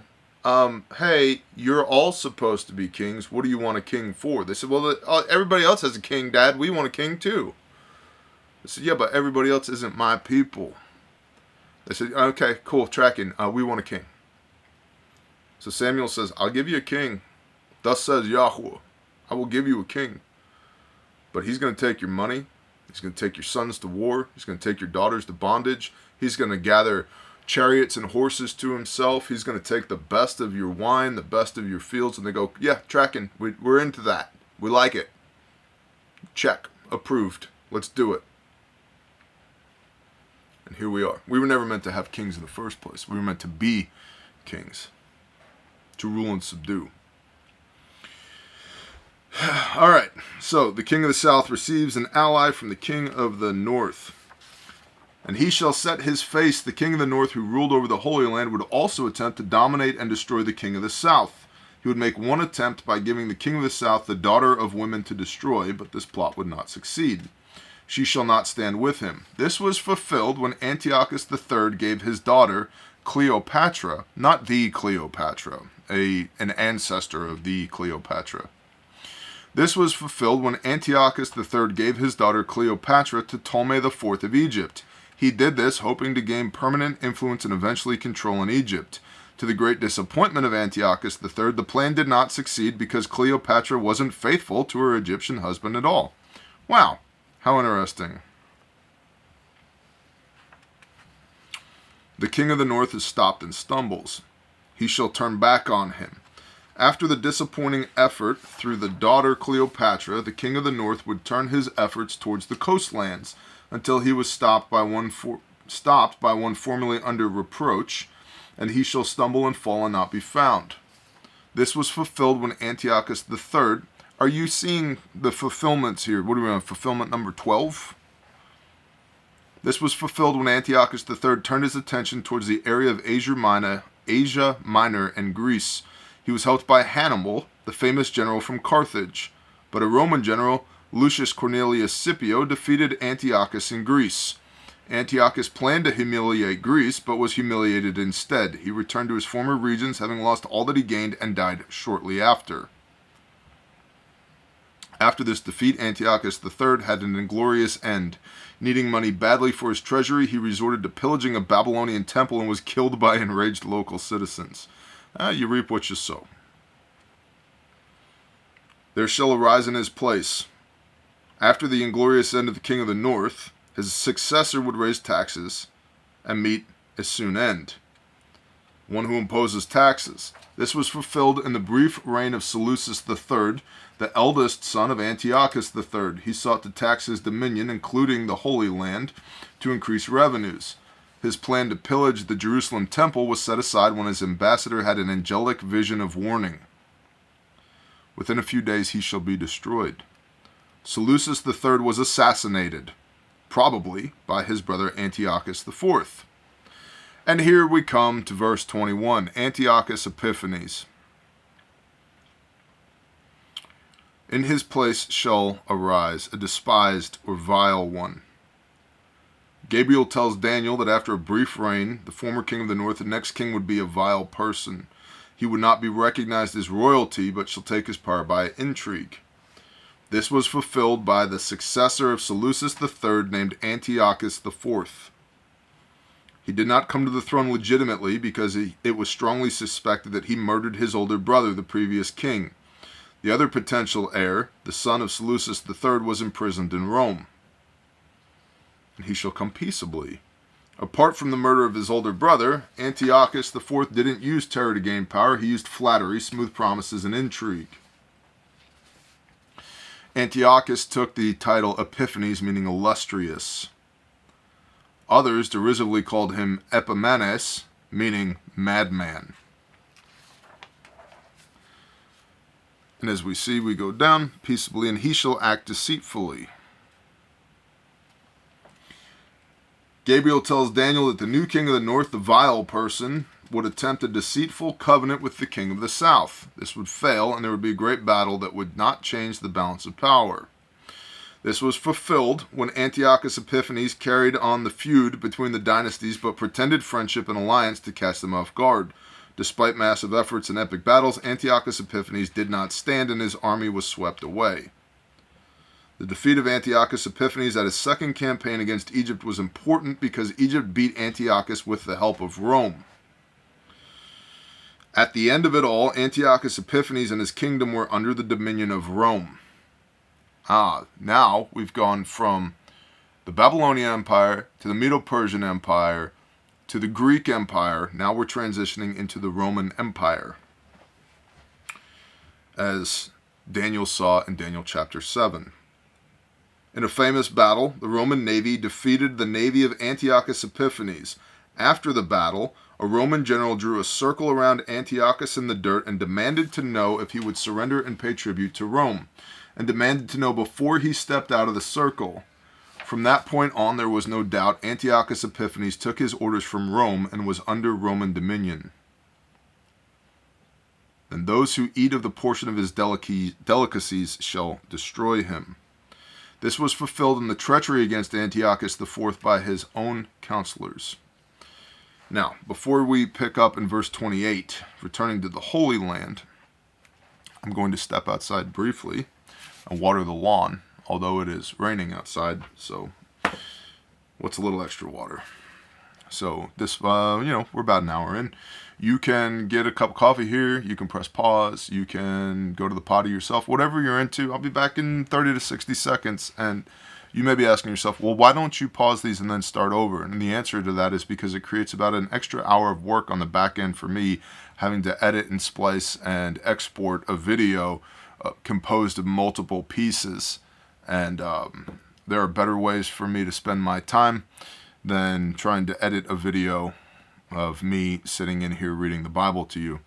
hey, you're all supposed to be kings. What do you want a king for? They said, well, everybody else has a king, Dad. We want a king too. They said, yeah, but everybody else isn't my people. They said, okay, cool, tracking. We want a king. So Samuel says, I'll give you a king. Thus says Yahweh, I will give you a king. But he's going to take your money. He's going to take your sons to war. He's going to take your daughters to bondage. He's going to gather chariots and horses to himself. He's going to take the best of your wine, the best of your fields. And they go, yeah, tracking. We're into that. We like it. Check. Approved. Let's do it. And here we are. We were never meant to have kings in the first place. We were meant to be kings. To rule and subdue. All right. So the king of the south receives an ally from the king of the north. And he shall set his face. The king of the north who ruled over the Holy Land would also attempt to dominate and destroy the king of the south. He would make one attempt by giving the king of the south the daughter of women to destroy, but this plot would not succeed. She shall not stand with him. This was fulfilled when Antiochus III gave his daughter Cleopatra, not the Cleopatra, an ancestor of the Cleopatra. This was fulfilled when Antiochus III gave his daughter Cleopatra to Ptolemy IV of Egypt. He did this hoping to gain permanent influence and eventually control in Egypt. To the great disappointment of Antiochus III, the plan did not succeed because Cleopatra wasn't faithful to her Egyptian husband at all. Wow, how interesting. The king of the north is stopped and stumbles. He shall turn back on him. After the disappointing effort through the daughter Cleopatra, the king of the north would turn his efforts towards the coastlands until he was stopped by one formerly under reproach, and he shall stumble and fall and not be found. This was fulfilled when Antiochus III. Are you seeing the fulfillments here? What are we on? Fulfillment number 12? This was fulfilled when Antiochus III turned his attention towards the area of Asia Minor and Greece. He was helped by Hannibal, the famous general from Carthage. But a Roman general, Lucius Cornelius Scipio defeated Antiochus in Greece. Antiochus planned to humiliate Greece, but was humiliated instead. He returned to his former regions, having lost all that he gained, and died shortly after. After this defeat, Antiochus III had an inglorious end. Needing money badly for his treasury, he resorted to pillaging a Babylonian temple and was killed by enraged local citizens. You reap what you sow. There shall arise in his place, after the inglorious end of the king of the north, his successor would raise taxes and meet a soon end. One who imposes taxes. This was fulfilled in the brief reign of Seleucus III, the eldest son of Antiochus III. He sought to tax his dominion, including the Holy Land, to increase revenues. His plan to pillage the Jerusalem temple was set aside when his ambassador had an angelic vision of warning. Within a few days he shall be destroyed. Seleucus III was assassinated, probably by his brother Antiochus IV. And here we come to verse 21, Antiochus Epiphanes. In his place shall arise a despised or vile one. Gabriel tells Daniel that after a brief reign, the former king of the north, the next king would be a vile person. He would not be recognized as royalty, but shall take his power by intrigue. This was fulfilled by the successor of Seleucus III named Antiochus IV. He did not come to the throne legitimately because it was strongly suspected that he murdered his older brother, the previous king. The other potential heir, the son of Seleucus III, was imprisoned in Rome. And he shall come peaceably. Apart from the murder of his older brother, Antiochus IV didn't use terror to gain power. He used flattery, smooth promises, and intrigue. Antiochus took the title Epiphanes, meaning illustrious. Others derisively called him Epimanes, meaning madman. And as we see, we go down peaceably, and he shall act deceitfully. Gabriel tells Daniel that the new king of the north, the vile person, would attempt a deceitful covenant with the king of the south. This would fail, and there would be a great battle that would not change the balance of power. This was fulfilled when Antiochus Epiphanes carried on the feud between the dynasties, but pretended friendship and alliance to catch them off guard. Despite massive efforts and epic battles, Antiochus Epiphanes did not stand, and his army was swept away. The defeat of Antiochus Epiphanes at his second campaign against Egypt was important because Egypt beat Antiochus with the help of Rome. At the end of it all, Antiochus Epiphanes and his kingdom were under the dominion of Rome. Now we've gone from the Babylonian Empire to the Medo-Persian Empire to the Greek Empire. Now we're transitioning into the Roman Empire, as Daniel saw in Daniel chapter 7. In a famous battle, the Roman navy defeated the navy of Antiochus Epiphanes. After the battle, a Roman general drew a circle around Antiochus in the dirt and demanded to know if he would surrender and pay tribute to Rome, and demanded to know before he stepped out of the circle. From that point on, there was no doubt Antiochus Epiphanes took his orders from Rome and was under Roman dominion. And those who eat of the portion of his delicacies shall destroy him. This was fulfilled in the treachery against Antiochus IV by his own counselors. Now, before we pick up in verse 28, returning to the Holy Land, I'm going to step outside briefly and water the lawn, although it is raining outside, so what's a little extra water? So this, we're about an hour in. You can get a cup of coffee here, you can press pause, you can go to the potty yourself, whatever you're into. I'll be back in 30 to 60 seconds, and you may be asking yourself, well, why don't you pause these and then start over? And the answer to that is because it creates about an extra hour of work on the back end for me, having to edit and splice and export a video composed of multiple pieces. And there are better ways for me to spend my time than trying to edit a video of me sitting in here reading the Bible to you.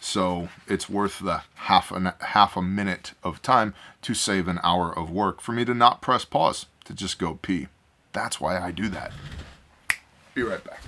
So it's worth the half a minute of time to save an hour of work for me to not press pause, to just go pee. That's why I do that. Be right back.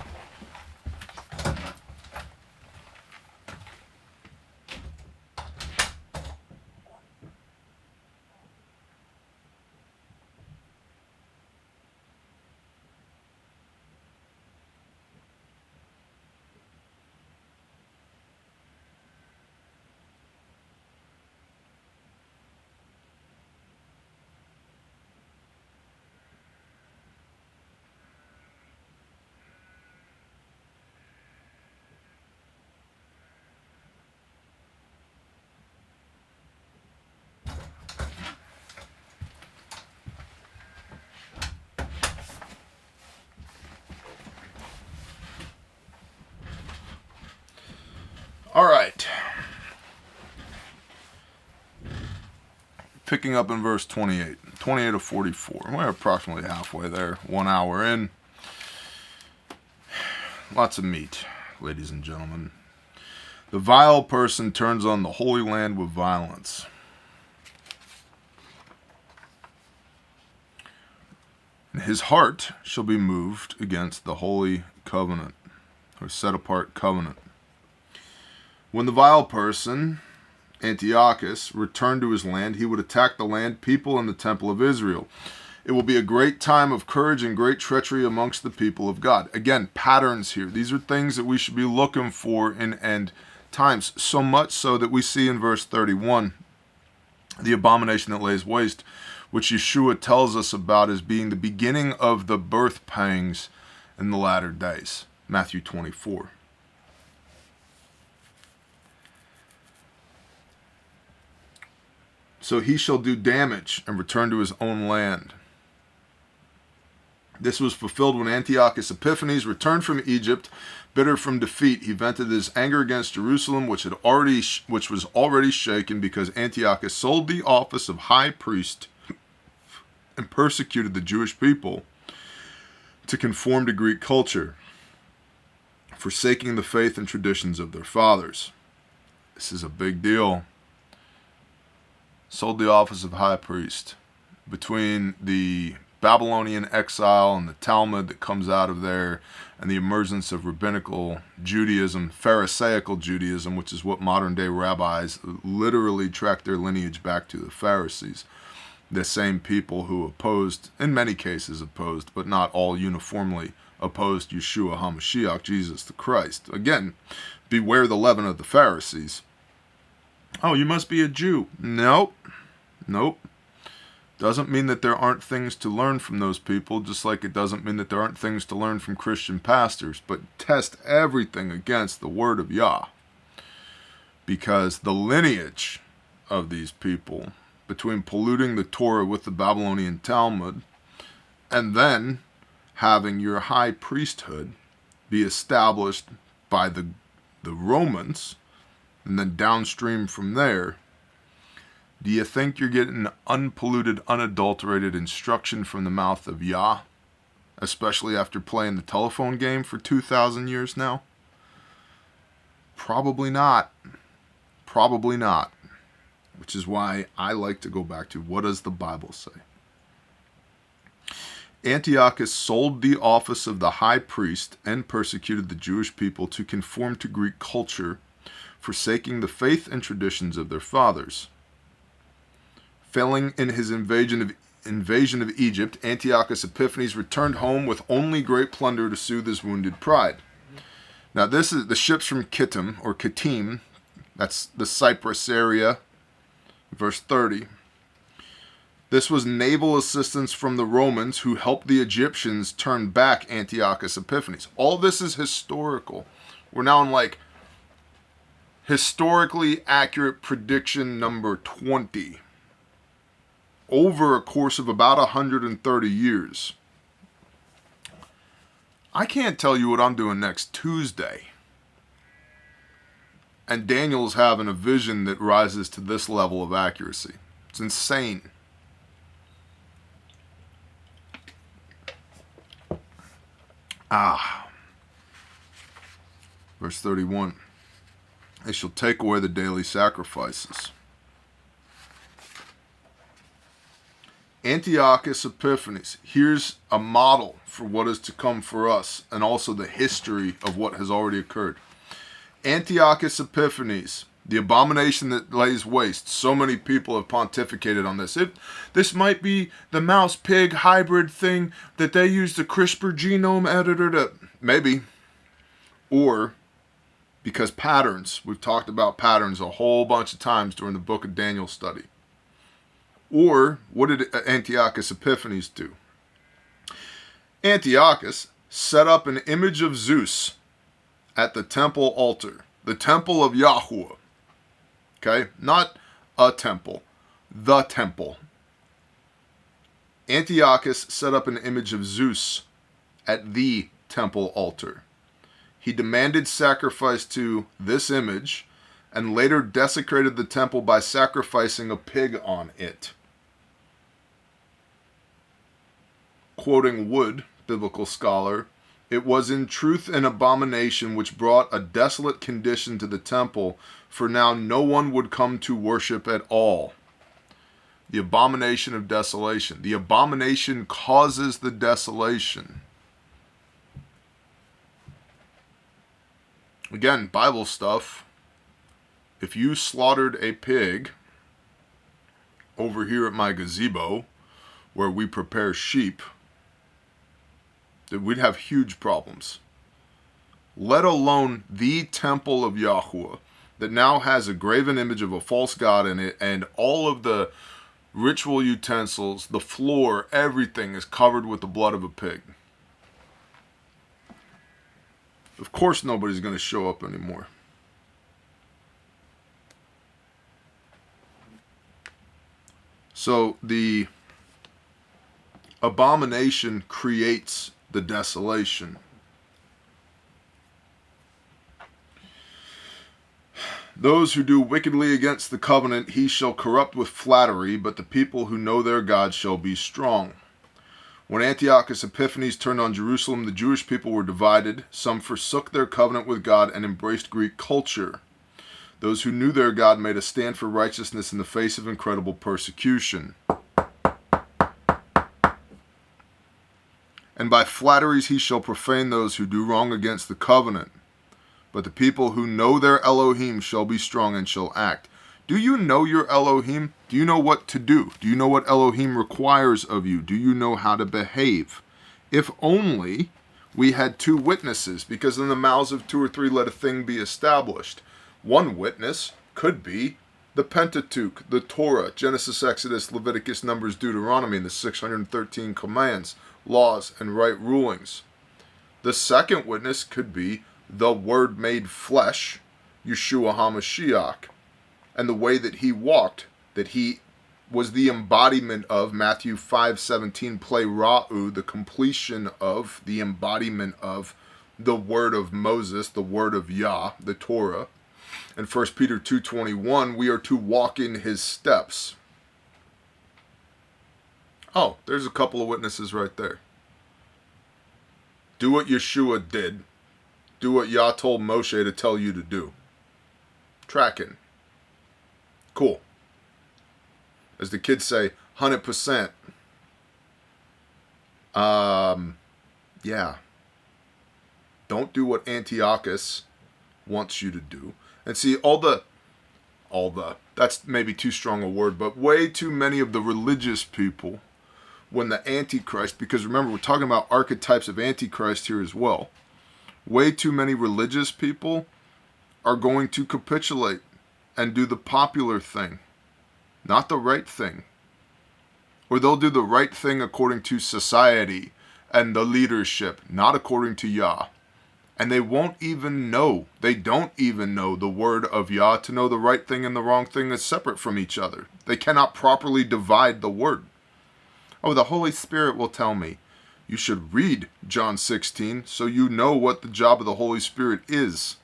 All right. Picking up in verse 28 of 44. We're approximately halfway there, 1 hour in. Lots of meat, ladies and gentlemen. The vile person turns on the holy land with violence. And his heart shall be moved against the holy covenant, or set apart covenant. When the vile person, Antiochus, returned to his land, he would attack the land, people, and the temple of Israel. It will be a great time of courage and great treachery amongst the people of God. Again, patterns here. These are things that we should be looking for in end times. So much so that we see in verse 31, the abomination that lays waste, which Yeshua tells us about as being the beginning of the birth pangs in the latter days. Matthew 24. So he shall do damage and return to his own land. This was fulfilled when Antiochus Epiphanes returned from Egypt, bitter from defeat. He vented his anger against Jerusalem, which was already shaken, because Antiochus sold the office of high priest and persecuted the Jewish people to conform to Greek culture, forsaking the faith and traditions of their fathers. This is a big deal. Sold the office of high priest. Between the Babylonian exile and the Talmud that comes out of there, and the emergence of rabbinical Judaism, Pharisaical Judaism, which is what modern day rabbis literally track their lineage back to, the Pharisees. The same people who opposed, in many cases opposed, but not all uniformly opposed, Yeshua HaMashiach, Jesus the Christ. Again, beware the leaven of the Pharisees. Oh, you must be a Jew. Nope. Doesn't mean that there aren't things to learn from those people, just like it doesn't mean that there aren't things to learn from Christian pastors. But test everything against the word of Yah. Because the lineage of these people, between polluting the Torah with the Babylonian Talmud, and then having your high priesthood be established by the Romans, and then downstream from there, do you think you're getting unpolluted, unadulterated instruction from the mouth of Yah? Especially after playing the telephone game for 2,000 years now? Probably not. Probably not. Which is why I like to go back to, what does the Bible say? Antiochus sold the office of the high priest and persecuted the Jewish people to conform to Greek culture, forsaking the faith and traditions of their fathers. Failing in his invasion of Egypt, Antiochus Epiphanes returned home with only great plunder to soothe his wounded pride. Now this is the ships from Kittim, that's the Cyprus area, verse 30. This was naval assistance from the Romans who helped the Egyptians turn back Antiochus Epiphanes. All this is historical. We're now in like historically accurate prediction number 20. Over a course of about 130 years. I can't tell you what I'm doing next Tuesday. And Daniel's having a vision that rises to this level of accuracy. It's insane. Verse 31. They shall take away the daily sacrifices. Antiochus Epiphanes. Here's a model for what is to come for us, and also the history of what has already occurred. Antiochus Epiphanes, the abomination that lays waste. So many people have pontificated on this. This might be the mouse-pig hybrid thing that they use the CRISPR genome editor to... Maybe. Or because patterns. We've talked about patterns a whole bunch of times during the book of Daniel study. Or, what did Antiochus Epiphanes do? Antiochus set up an image of Zeus at the temple altar. The temple of Yahweh. Okay? Not a temple. The temple. Antiochus set up an image of Zeus at the temple altar. He demanded sacrifice to this image and later desecrated the temple by sacrificing a pig on it. Quoting Wood, biblical scholar, it was in truth an abomination which brought a desolate condition to the temple, for now no one would come to worship at all. The abomination of desolation. The abomination causes the desolation. Again, Bible stuff. If you slaughtered a pig over here at my gazebo, where we prepare sheep, then we'd have huge problems. Let alone the temple of Yahweh, that now has a graven image of a false god in it, and all of the ritual utensils, the floor, everything is covered with the blood of a pig. Of course nobody's going to show up anymore. So the abomination creates the desolation. Those who do wickedly against the covenant he shall corrupt with flattery, but the people who know their God shall be strong. When Antiochus Epiphanes turned on Jerusalem, the Jewish people were divided. Some forsook their covenant with God and embraced Greek culture. Those who knew their God made a stand for righteousness in the face of incredible persecution. And by flatteries he shall profane those who do wrong against the covenant. But the people who know their Elohim shall be strong and shall act. Do you know your Elohim? Do you know what to do? Do you know what Elohim requires of you? Do you know how to behave? If only we had two witnesses, because in the mouths of two or three let a thing be established. One witness could be the Pentateuch, the Torah, Genesis, Exodus, Leviticus, Numbers, Deuteronomy, and the 613 commands, laws, and right rulings. The second witness could be the Word made flesh, Yeshua HaMashiach, and the way that he walked, that he was the embodiment of Matthew 5:17, play Ra'u, the completion of, the embodiment of the word of Moses, the word of Yah, the Torah. In 1 Peter 2:21, we are to walk in his steps. Oh, there's a couple of witnesses right there. Do what Yeshua did. Do what Yah told Moshe to tell you to do. Tracking. Cool. As the kids say, 100%. Yeah. Don't do what Antiochus wants you to do. And see, that's maybe too strong a word, but way too many of the religious people, when the Antichrist, because remember, we're talking about archetypes of Antichrist here as well. Way too many religious people are going to capitulate and do the popular thing, not the right thing. Or they'll do the right thing according to society and the leadership, not according to Yah. And they don't even know the word of Yah to know the right thing and the wrong thing is separate from each other. They cannot properly divide the word. Oh, the Holy Spirit will tell me. You should read John 16 so you know what the job of the Holy Spirit is,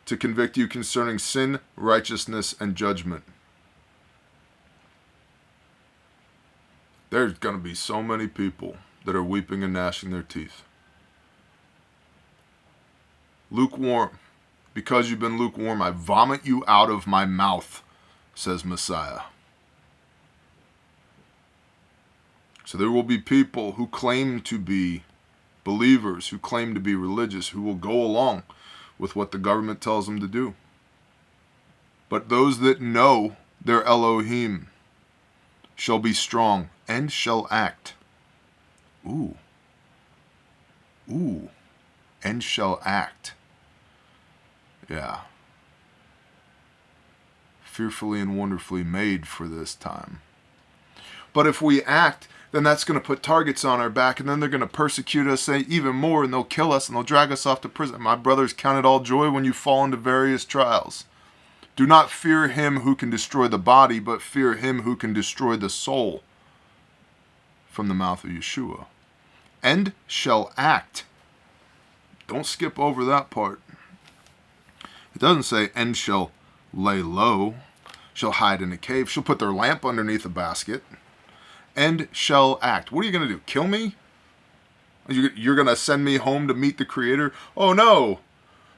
to convict you concerning sin, righteousness, and judgment. There's going to be so many people that are weeping and gnashing their teeth. Lukewarm. Because you've been lukewarm, I vomit you out of my mouth, says Messiah. So there will be people who claim to be believers, who claim to be religious, who will go along with what the government tells them to do. But those that know their Elohim shall be strong and shall act. Ooh, and shall act. Yeah. Fearfully and wonderfully made for this time. But if we act, then that's going to put targets on our back, and then they're going to persecute us even more, and they'll kill us, and they'll drag us off to prison. My brothers, count it all joy when you fall into various trials. Do not fear him who can destroy the body, but fear him who can destroy the soul, from the mouth of Yeshua. And shall act. Don't skip over that part. It doesn't say, and shall lay low, shall hide in a cave, shall put their lamp underneath a basket, and shall act. What are you going to do? Kill me? You're going to send me home to meet the Creator? Oh no!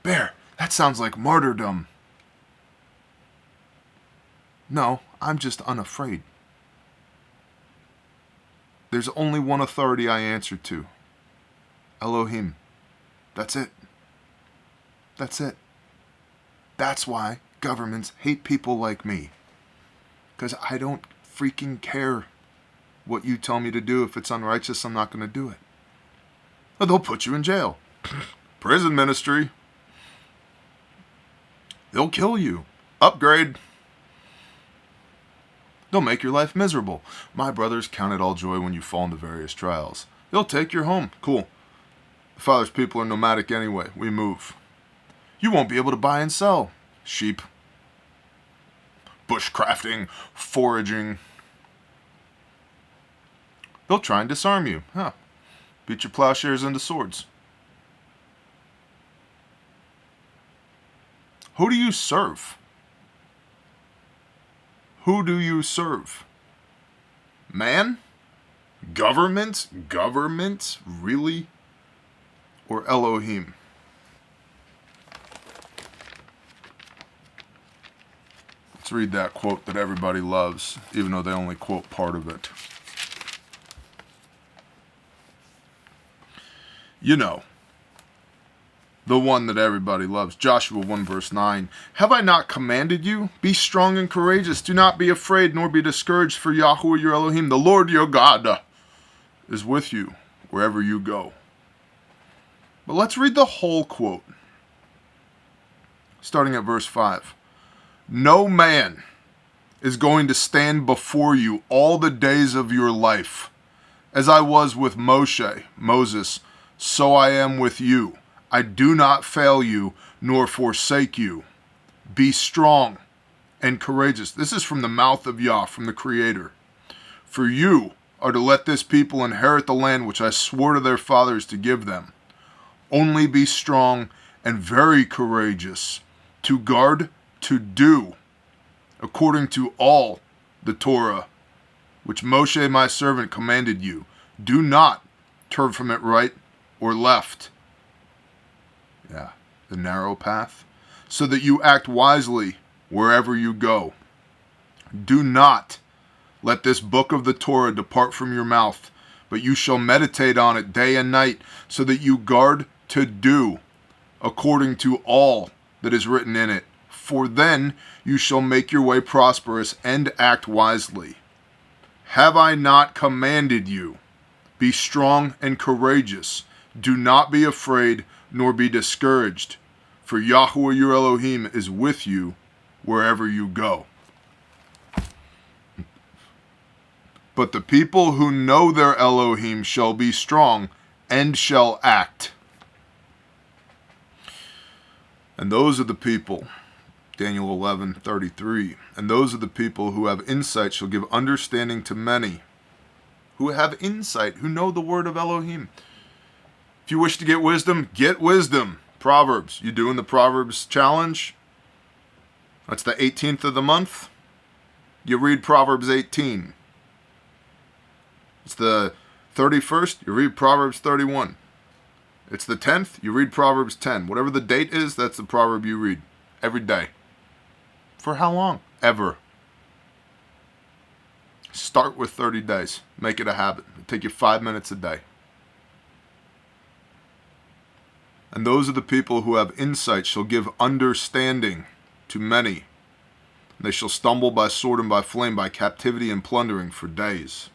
Bear, that sounds like martyrdom. No, I'm just unafraid. There's only one authority I answer to. Elohim. That's it. That's it. That's why governments hate people like me. Because I don't freaking care what you tell me to do. If it's unrighteous, I'm not going to do it. Or they'll put you in jail. Prison ministry. They'll kill you. Upgrade. They'll make your life miserable. My brothers, count it all joy when you fall into various trials. They'll take your home. Cool. The Father's people are nomadic anyway. We move. You won't be able to buy and sell. Sheep. Bushcrafting. Foraging. They'll try and disarm you. Beat your plowshares into swords. Who do you serve? Who do you serve? Man? Government? Government? Really? Or Elohim? Let's read that quote that everybody loves, even though they only quote part of it. You know, the one that everybody loves. Joshua 1 verse 9. Have I not commanded you? Be strong and courageous. Do not be afraid nor be discouraged, for Yahweh your Elohim, the Lord your God, is with you wherever you go. But let's read the whole quote. Starting at verse 5. No man is going to stand before you all the days of your life. As I was with Moses, so I am with you. I do not fail you nor forsake you. Be strong and courageous. This is from the mouth of Yah, from the Creator. For you are to let this people inherit the land which I swore to their fathers to give them. Only be strong and very courageous, to guard, to do, according to all the Torah, which Moshe my servant commanded you. Do not turn from it right or left. The narrow path, so that you act wisely wherever you go. Do not let this book of the Torah depart from your mouth, but you shall meditate on it day and night, so that you guard to do according to all that is written in it. For then you shall make your way prosperous and act wisely. Have I not commanded you? Be strong and courageous. Do not be afraid nor be discouraged, for Yahweh your Elohim is with you wherever you go. But the people who know their Elohim shall be strong and shall act. And those are the people, Daniel 11:33, and those are the people who have insight shall give understanding to many. Who have insight, who know the word of Elohim. If you wish to get wisdom. Proverbs. You doing the Proverbs challenge? That's the 18th of the month. You read Proverbs 18. It's the 31st. You read Proverbs 31. It's the 10th. You read Proverbs 10. Whatever the date is, that's the proverb you read. Every day. For how long? Ever. Start with 30 days. Make it a habit. It'll take you 5 minutes a day. And those are the people who have insight shall give understanding to many. They shall stumble by sword and by flame, by captivity and plundering for days.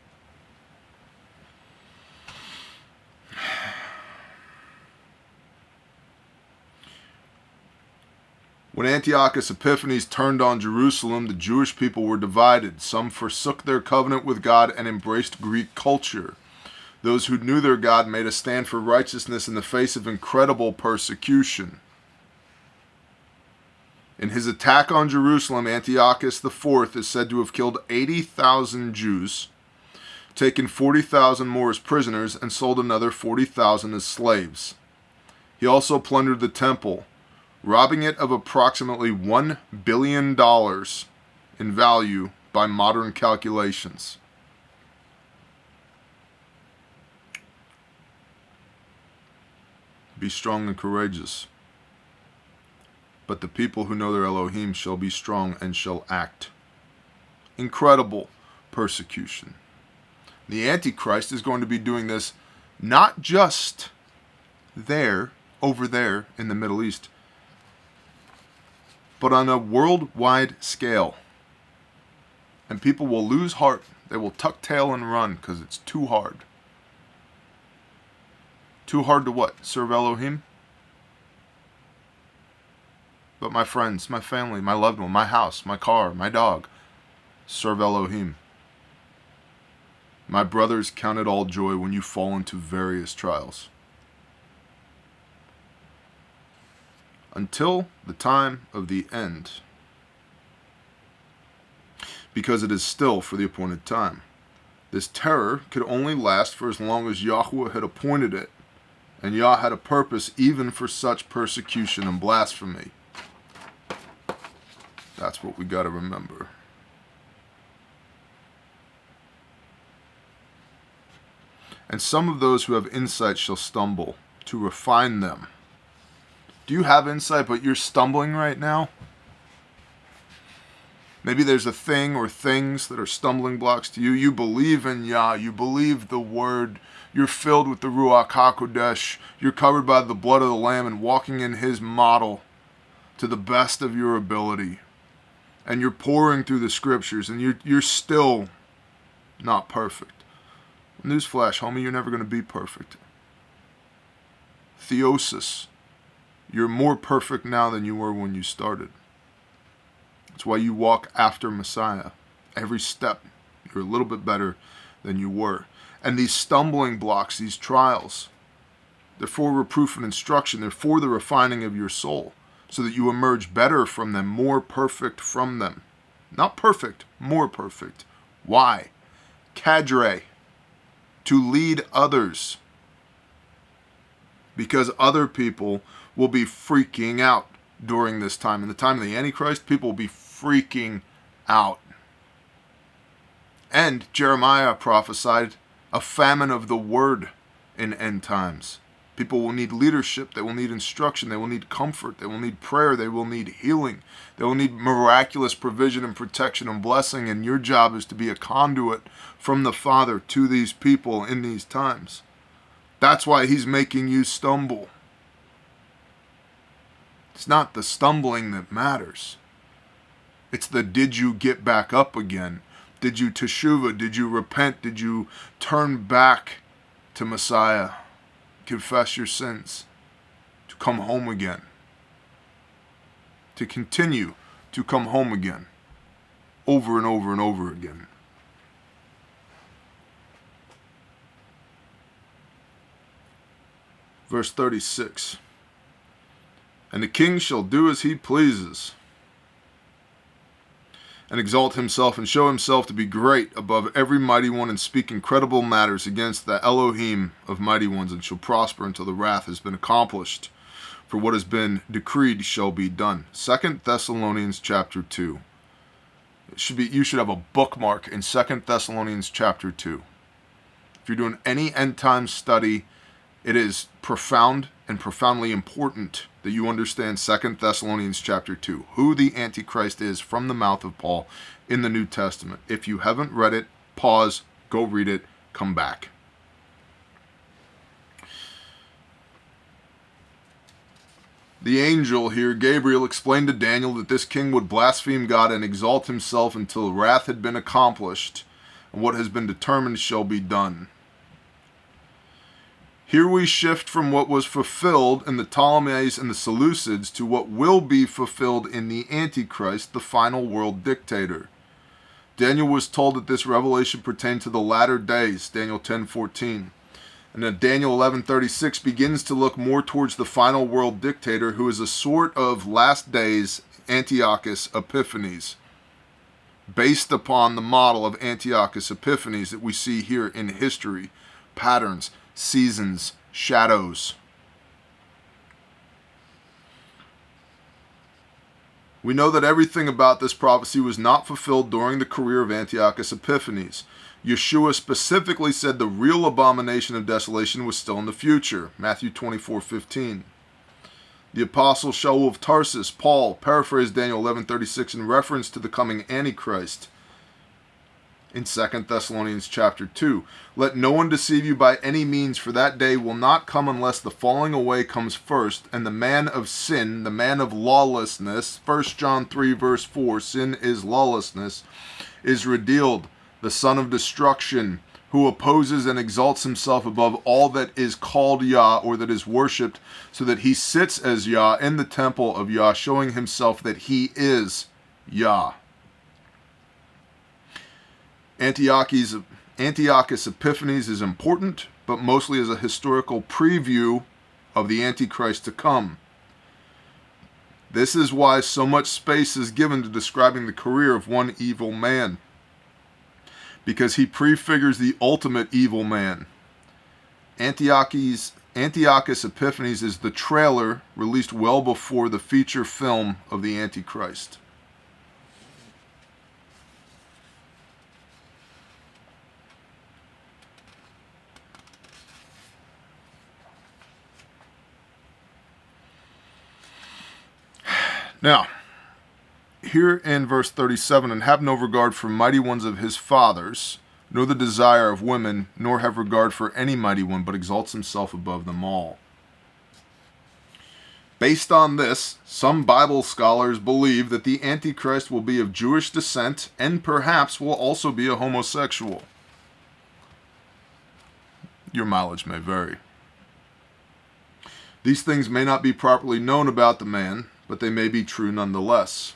When Antiochus Epiphanes turned on Jerusalem, the Jewish people were divided. Some forsook their covenant with God and embraced Greek culture. Those who knew their God made a stand for righteousness in the face of incredible persecution. In his attack on Jerusalem, Antiochus IV is said to have killed 80,000 Jews, taken 40,000 more as prisoners, and sold another 40,000 as slaves. He also plundered the temple, robbing it of approximately $1 billion in value by modern calculations. Be strong and courageous. But the people who know their Elohim shall be strong and shall act. Incredible persecution. The Antichrist is going to be doing this not just over there in the Middle East, but on a worldwide scale. And people will lose heart. They will tuck tail and run because it's too hard. Too hard to what? Serve Elohim? But my friends, my family, my loved one, my house, my car, my dog, serve Elohim. My brothers, count it all joy when you fall into various trials. Until the time of the end. Because it is still for the appointed time. This terror could only last for as long as Yahweh had appointed it. And Yah had a purpose even for such persecution and blasphemy. That's what we got to remember. And some of those who have insight shall stumble, to refine them. Do you have insight, but you're stumbling right now? Maybe there's a thing or things that are stumbling blocks to you. You believe in Yah. You believe the Word. You're filled with the Ruach HaKodesh. You're covered by the blood of the Lamb and walking in His model to the best of your ability. And you're pouring through the Scriptures, and you're still not perfect. Newsflash, homie, you're never going to be perfect. Theosis. You're more perfect now than you were when you started. That's why you walk after Messiah. Every step, you're a little bit better than you were. And these stumbling blocks, these trials, they're for reproof and instruction. They're for the refining of your soul, so that you emerge better from them, more perfect from them. Not perfect, more perfect. Why? Cadre. To lead others. Because other people will be freaking out during this time. In the time of the Antichrist, people will be freaking out. And Jeremiah prophesied a famine of the word in end times. People will need leadership. They will need instruction. They will need comfort. They will need prayer. They will need healing. They will need miraculous provision and protection and blessing. And your job is to be a conduit from the Father to these people in these times. That's why He's making you stumble. It's not the stumbling that matters. It's the did you get back up again? Did you teshuvah? Did you repent? Did you turn back to Messiah? Confess your sins, to come home again, to continue to come home again, over and over and over again. Verse 36, and the king shall do as he pleases, and exalt himself and show himself to be great above every mighty one, and speak incredible matters against the Elohim of mighty ones, and shall prosper until the wrath has been accomplished. For what has been decreed shall be done. 2 Thessalonians chapter 2. You should have a bookmark in 2 Thessalonians chapter 2. If you're doing any end time study, it is profound and profoundly important that you understand 2 Thessalonians chapter 2, who the Antichrist is from the mouth of Paul in the New Testament. If you haven't read it, pause, go read it, come back. The angel here, Gabriel, explained to Daniel that this king would blaspheme God and exalt himself until wrath had been accomplished, and what has been determined shall be done. Here we shift from what was fulfilled in the Ptolemies and the Seleucids to what will be fulfilled in the Antichrist, the final world dictator. Daniel was told that this revelation pertained to the latter days, Daniel 10:14. And then Daniel 11:36 begins to look more towards the final world dictator, who is a sort of last days Antiochus Epiphanes, based upon the model of Antiochus Epiphanes that we see here in history, patterns, seasons, shadows. We know that everything about this prophecy was not fulfilled during the career of Antiochus Epiphanes. Yeshua specifically said the real abomination of desolation was still in the future. Matthew 24:15. The apostle Shaul of Tarsus, Paul, paraphrased Daniel 11:36 in reference to the coming Antichrist in 2 Thessalonians chapter 2. Let no one deceive you by any means, for that day will not come unless the falling away comes first, and the man of sin, the man of lawlessness, 1 John 3 verse 4, sin is lawlessness, is revealed, the son of destruction, who opposes and exalts himself above all that is called Yah, or that is worshipped, so that he sits as Yah in the temple of Yah, showing himself that he is Yah. Antiochus Epiphanes is important, but mostly as a historical preview of the Antichrist to come. This is why so much space is given to describing the career of one evil man, because he prefigures the ultimate evil man. Antiochus Epiphanes is the trailer released well before the feature film of the Antichrist. Now, here in verse 37, and have no regard for mighty ones of his fathers, nor the desire of women, nor have regard for any mighty one, but exalts himself above them all. Based on this, some Bible scholars believe that the Antichrist will be of Jewish descent and perhaps will also be a homosexual. Your mileage may vary. These things may not be properly known about the man, but they may be true nonetheless.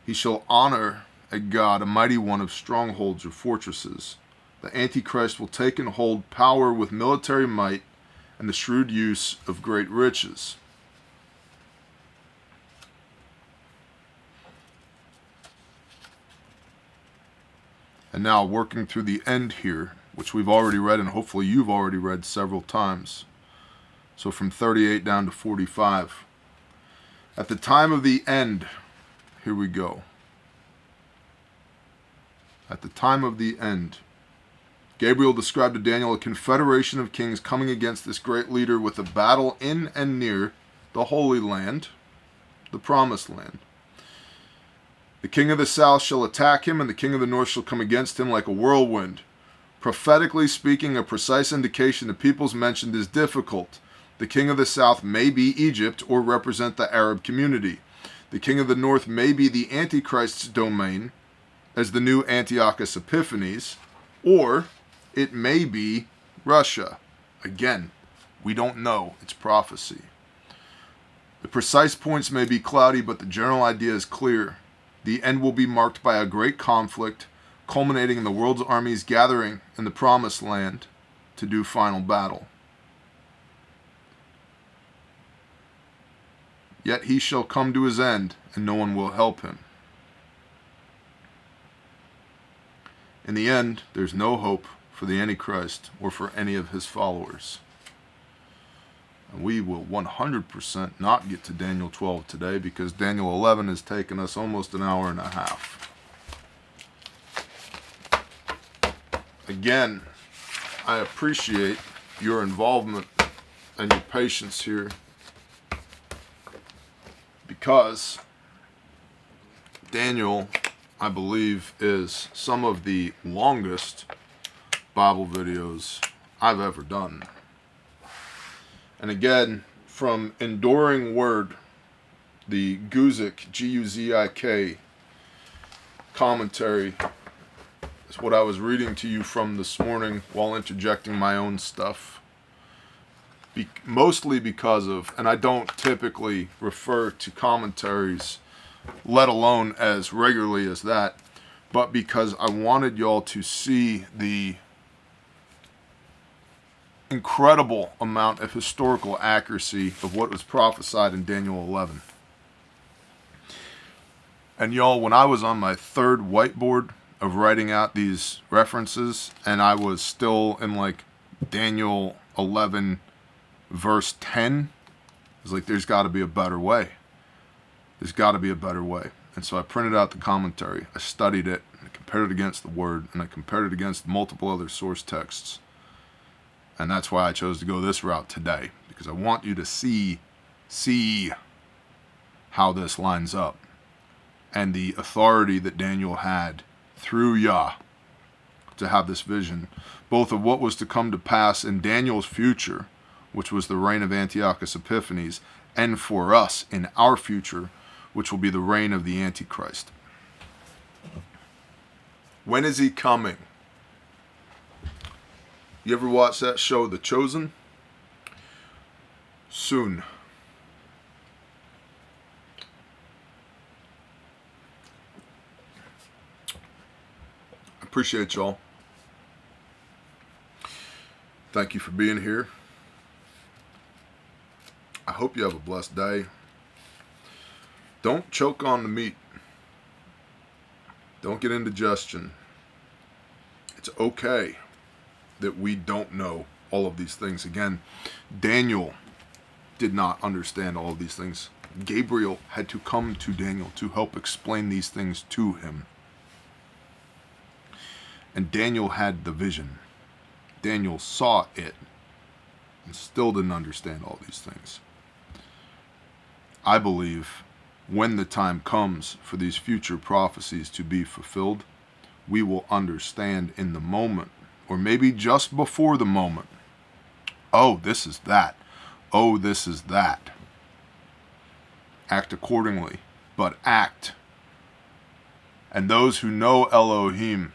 He shall honor a God, a mighty one of strongholds or fortresses. The Antichrist will take and hold power with military might and the shrewd use of great riches. And now, working through the end here, which we've already read and hopefully you've already read several times. So from 38 down to 45. At the time of the end, here we go. At the time of the end, Gabriel described to Daniel a confederation of kings coming against this great leader with a battle in and near the Holy Land, the Promised Land. The king of the south shall attack him, and the king of the north shall come against him like a whirlwind. Prophetically speaking, a precise indication of peoples mentioned is difficult. The king of the south may be Egypt or represent the Arab community. The king of the north may be the Antichrist's domain, as the new Antiochus Epiphanes, or it may be Russia. Again, we don't know. It's prophecy. The precise points may be cloudy, but the general idea is clear. The end will be marked by a great conflict, culminating in the world's armies gathering in the Promised Land to do final battle. Yet he shall come to his end, and no one will help him. In the end, there's no hope for the Antichrist or for any of his followers. And we will 100% not get to Daniel 12 today, because Daniel 11 has taken us almost an hour and a half. Again, I appreciate your involvement and your patience here, because Daniel, I believe, is some of the longest Bible videos I've ever done. And again, from Enduring Word, the Guzik, G-U-Z-I-K commentary is what I was reading to you from this morning while interjecting my own stuff. Mostly because of, and I don't typically refer to commentaries, let alone as regularly as that, but because I wanted y'all to see the incredible amount of historical accuracy of what was prophesied in Daniel 11. And y'all, when I was on my third whiteboard of writing out these references, and I was still in like Daniel 11 verse 10, was like, there's got to be a better way. There's got to be a better way. And so I printed out the commentary. I studied it. I compared it against the Word. And I compared it against multiple other source texts. And that's why I chose to go this route today. Because I want you to see how this lines up. And the authority that Daniel had through Yah to have this vision, both of what was to come to pass in Daniel's future, which was the reign of Antiochus Epiphanes, and for us in our future, which will be the reign of the Antichrist. When is he coming? You ever watch that show, The Chosen? Soon. I appreciate y'all. Thank you for being here. I hope you have a blessed day. Don't choke on the meat. Don't get indigestion. It's okay that we don't know all of these things. Again, Daniel did not understand all of these things. Gabriel had to come to Daniel to help explain these things to him. And Daniel had the vision. Daniel saw it and still didn't understand all these things. I believe when the time comes for these future prophecies to be fulfilled, we will understand in the moment, or maybe just before the moment. Oh, this is that. Oh, this is that. Act accordingly, but act. And those who know Elohim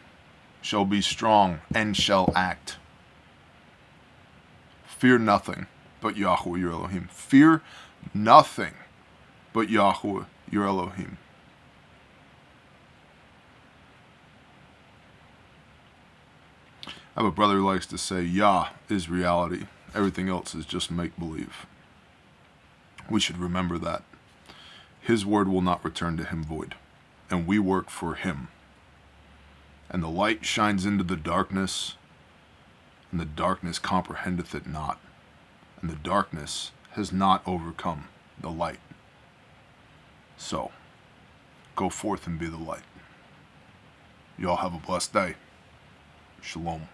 shall be strong and shall act. Fear nothing but Yahweh your Elohim. Fear nothing but Yahweh your Elohim. I have a brother who likes to say, Yah is reality. Everything else is just make-believe. We should remember that. His word will not return to him void, and we work for him. And the light shines into the darkness, and the darkness comprehendeth it not. And the darkness has not overcome the light. So, go forth and be the light. Y'all have a blessed day. Shalom.